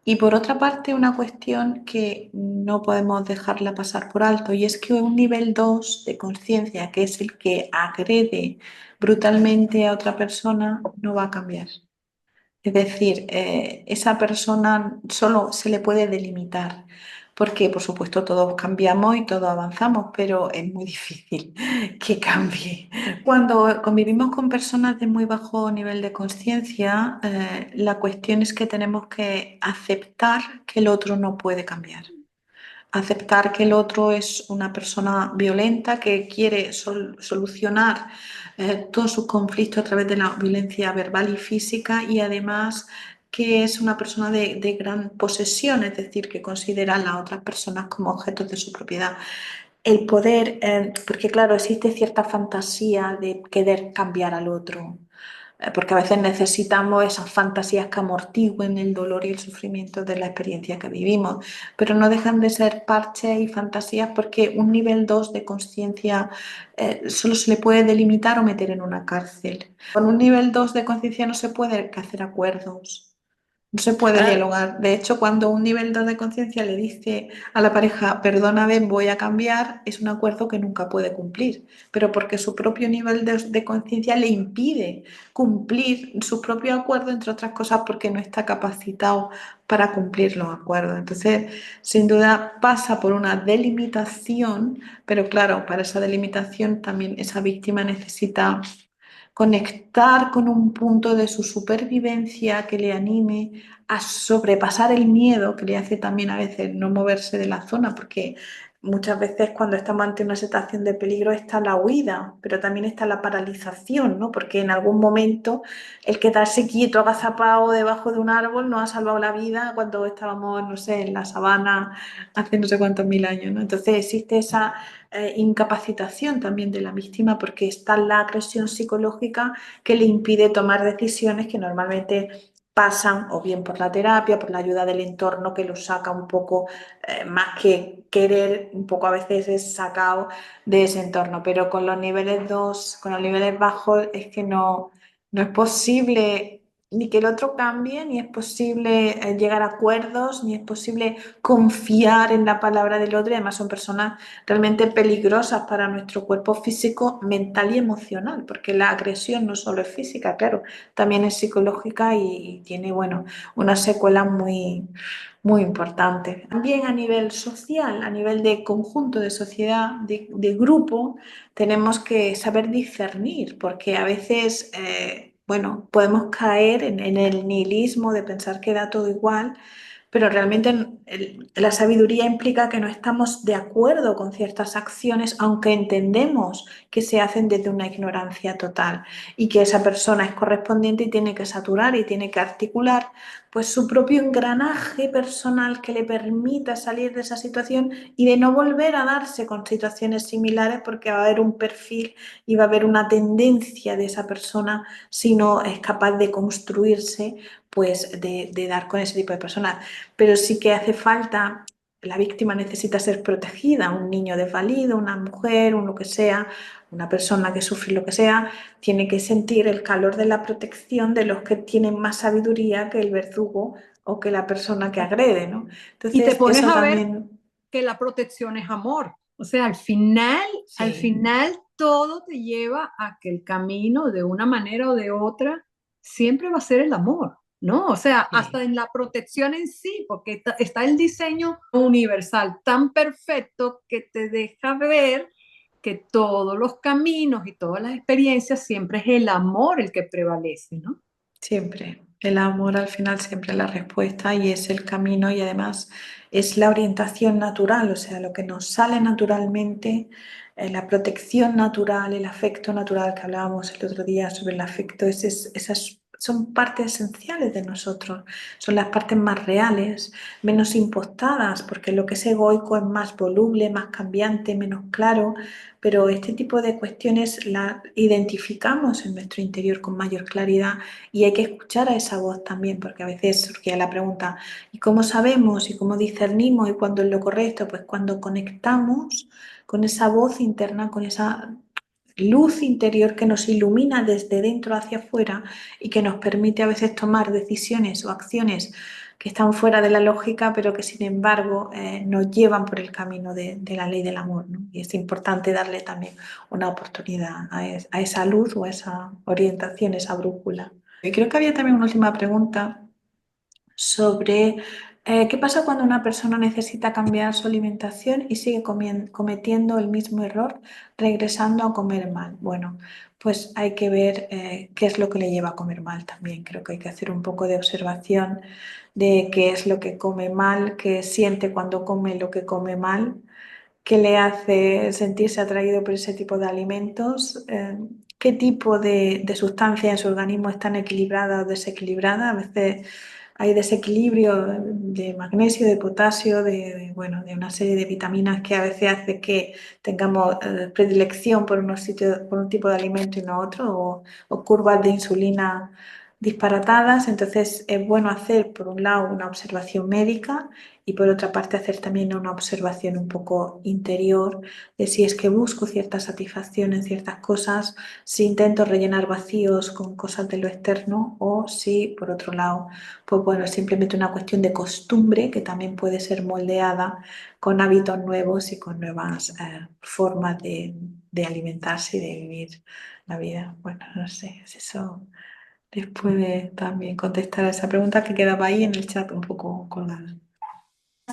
y por otra parte, una cuestión que no podemos dejarla pasar por alto, y es que un nivel 2 de conciencia, que es el que agrede brutalmente a otra persona, no va a cambiar. Es decir, esa persona solo se le puede delimitar, porque por supuesto todos cambiamos y todos avanzamos, pero es muy difícil que cambie. Cuando convivimos con personas de muy bajo nivel de conciencia, la cuestión es que tenemos que aceptar que el otro no puede cambiar. Aceptar que el otro es una persona violenta que quiere solucionar todos sus conflictos a través de la violencia verbal y física, y además que es una persona de gran posesión, es decir, que considera a las otras personas como objetos de su propiedad. El poder, porque claro, existe cierta fantasía de querer cambiar al otro, porque a veces necesitamos esas fantasías que amortigüen el dolor y el sufrimiento de la experiencia que vivimos, pero no dejan de ser parches y fantasías porque un nivel 2 de conciencia solo se le puede delimitar o meter en una cárcel. Con un nivel 2 de conciencia no se puede hacer acuerdos. No se puede Ah, dialogar. De hecho, cuando un nivel 2 de conciencia le dice a la pareja, perdóname, voy a cambiar, es un acuerdo que nunca puede cumplir, pero porque su propio nivel de conciencia le impide cumplir su propio acuerdo, entre otras cosas porque no está capacitado para cumplir los acuerdos. Entonces, sin duda pasa por una delimitación, pero claro, para esa delimitación también esa víctima necesita conectar con un punto de su supervivencia que le anime a sobrepasar el miedo que le hace también a veces no moverse de la zona, porque muchas veces cuando estamos ante una situación de peligro está la huida, pero también está la paralización, ¿no? Porque en algún momento el quedarse quieto, agazapado debajo de un árbol nos ha salvado la vida cuando estábamos, no sé, en la sabana hace no sé cuántos mil años, ¿no? Entonces existe esa incapacitación también de la víctima porque está la agresión psicológica que le impide tomar decisiones que normalmente pasan o bien por la terapia, por la ayuda del entorno que lo saca un poco, más que querer, un poco a veces es sacado de ese entorno, pero con los niveles 2 con los niveles bajos es que no es posible ni que el otro cambie, ni es posible llegar a acuerdos, ni es posible confiar en la palabra del otro. Y además son personas realmente peligrosas para nuestro cuerpo físico, mental y emocional, porque la agresión no solo es física, claro, también es psicológica y tiene, bueno, una secuela muy, muy importante. También a nivel social, a nivel de conjunto, de sociedad, de grupo, tenemos que saber discernir, porque a veces, bueno, podemos caer en el nihilismo de pensar que da todo igual, pero realmente la sabiduría implica que no estamos de acuerdo con ciertas acciones, aunque entendemos que se hacen desde una ignorancia total y que esa persona es correspondiente y tiene que saturar y tiene que articular pues su propio engranaje personal que le permita salir de esa situación y de no volver a darse con situaciones similares, porque va a haber un perfil y va a haber una tendencia de esa persona si no es capaz de construirse, pues de dar con ese tipo de personas. Pero sí que hace falta, la víctima necesita ser protegida, un niño desvalido, una mujer, un lo que sea, una persona que sufre lo que sea, tiene que sentir el calor de la protección de los que tienen más sabiduría que el verdugo o que la persona que agrede, ¿no? Y te Entonces, pones eso a ver también, que la protección es amor. O sea, al sí, final todo te lleva a que el camino de una manera o de otra siempre va a ser el amor, ¿no? O sea, hasta sí. en la protección en sí, porque está el diseño universal tan perfecto que te deja ver que todos los caminos y todas las experiencias siempre es el amor el que prevalece, ¿no? Siempre. El amor al final siempre es la respuesta y es el camino y además es la orientación natural, o sea, lo que nos sale naturalmente, la protección natural, el afecto natural que hablábamos el otro día sobre el afecto, esas son partes esenciales de nosotros, son las partes más reales, menos impostadas, porque lo que es egoico es más voluble, más cambiante, menos claro, pero este tipo de cuestiones las identificamos en nuestro interior con mayor claridad y hay que escuchar a esa voz también, porque a veces surgía la pregunta, ¿y cómo sabemos y cómo discernimos y cuándo es lo correcto? Pues cuando conectamos con esa voz interna, con esa luz interior que nos ilumina desde dentro hacia afuera y que nos permite a veces tomar decisiones o acciones que están fuera de la lógica, pero que sin embargo nos llevan por el camino de la ley del amor, ¿no? Y es importante darle también una oportunidad a esa luz o a esa orientación, esa brújula. Y creo que había también una última pregunta sobre qué pasa cuando una persona necesita cambiar su alimentación y sigue cometiendo el mismo error, regresando a comer mal. Bueno, pues hay que ver qué es lo que le lleva a comer mal también. Creo que hay que hacer un poco de observación de qué es lo que come mal, qué siente cuando come lo que come mal, qué le hace sentirse atraído por ese tipo de alimentos, qué tipo de sustancias en su organismo están equilibradas o desequilibradas. A veces hay desequilibrio de magnesio, de potasio, bueno, de una serie de vitaminas que a veces hace que tengamos predilección por unos sitios, por un tipo de alimento y no otro, o curvas de insulina disparatadas, entonces es bueno hacer por un lado una observación médica y por otra parte hacer también una observación un poco interior de si es que busco cierta satisfacción en ciertas cosas, si intento rellenar vacíos con cosas de lo externo o si por otro lado, pues bueno, es simplemente una cuestión de costumbre que también puede ser moldeada con hábitos nuevos y con nuevas formas de alimentarse y de vivir la vida. Bueno, no sé, es eso. Después de también contestar a esa pregunta que quedaba ahí en el chat un poco colgada.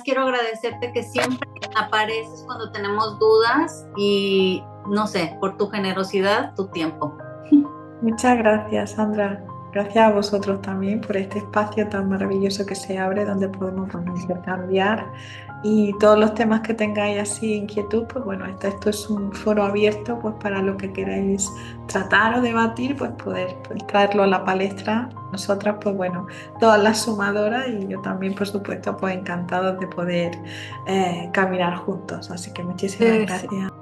Quiero agradecerte que siempre apareces cuando tenemos dudas y, no sé, por tu generosidad, tu tiempo. Muchas gracias, Sandra. Gracias a vosotros también por este espacio tan maravilloso que se abre donde podemos intercambiar y todos los temas que tengáis así inquietud, pues bueno, esto es un foro abierto pues para lo que queráis tratar o debatir, pues poder traerlo a la palestra. Nosotras, pues bueno, todas las sumadoras y yo también, por supuesto, pues encantados de poder caminar juntos. Así que muchísimas gracias.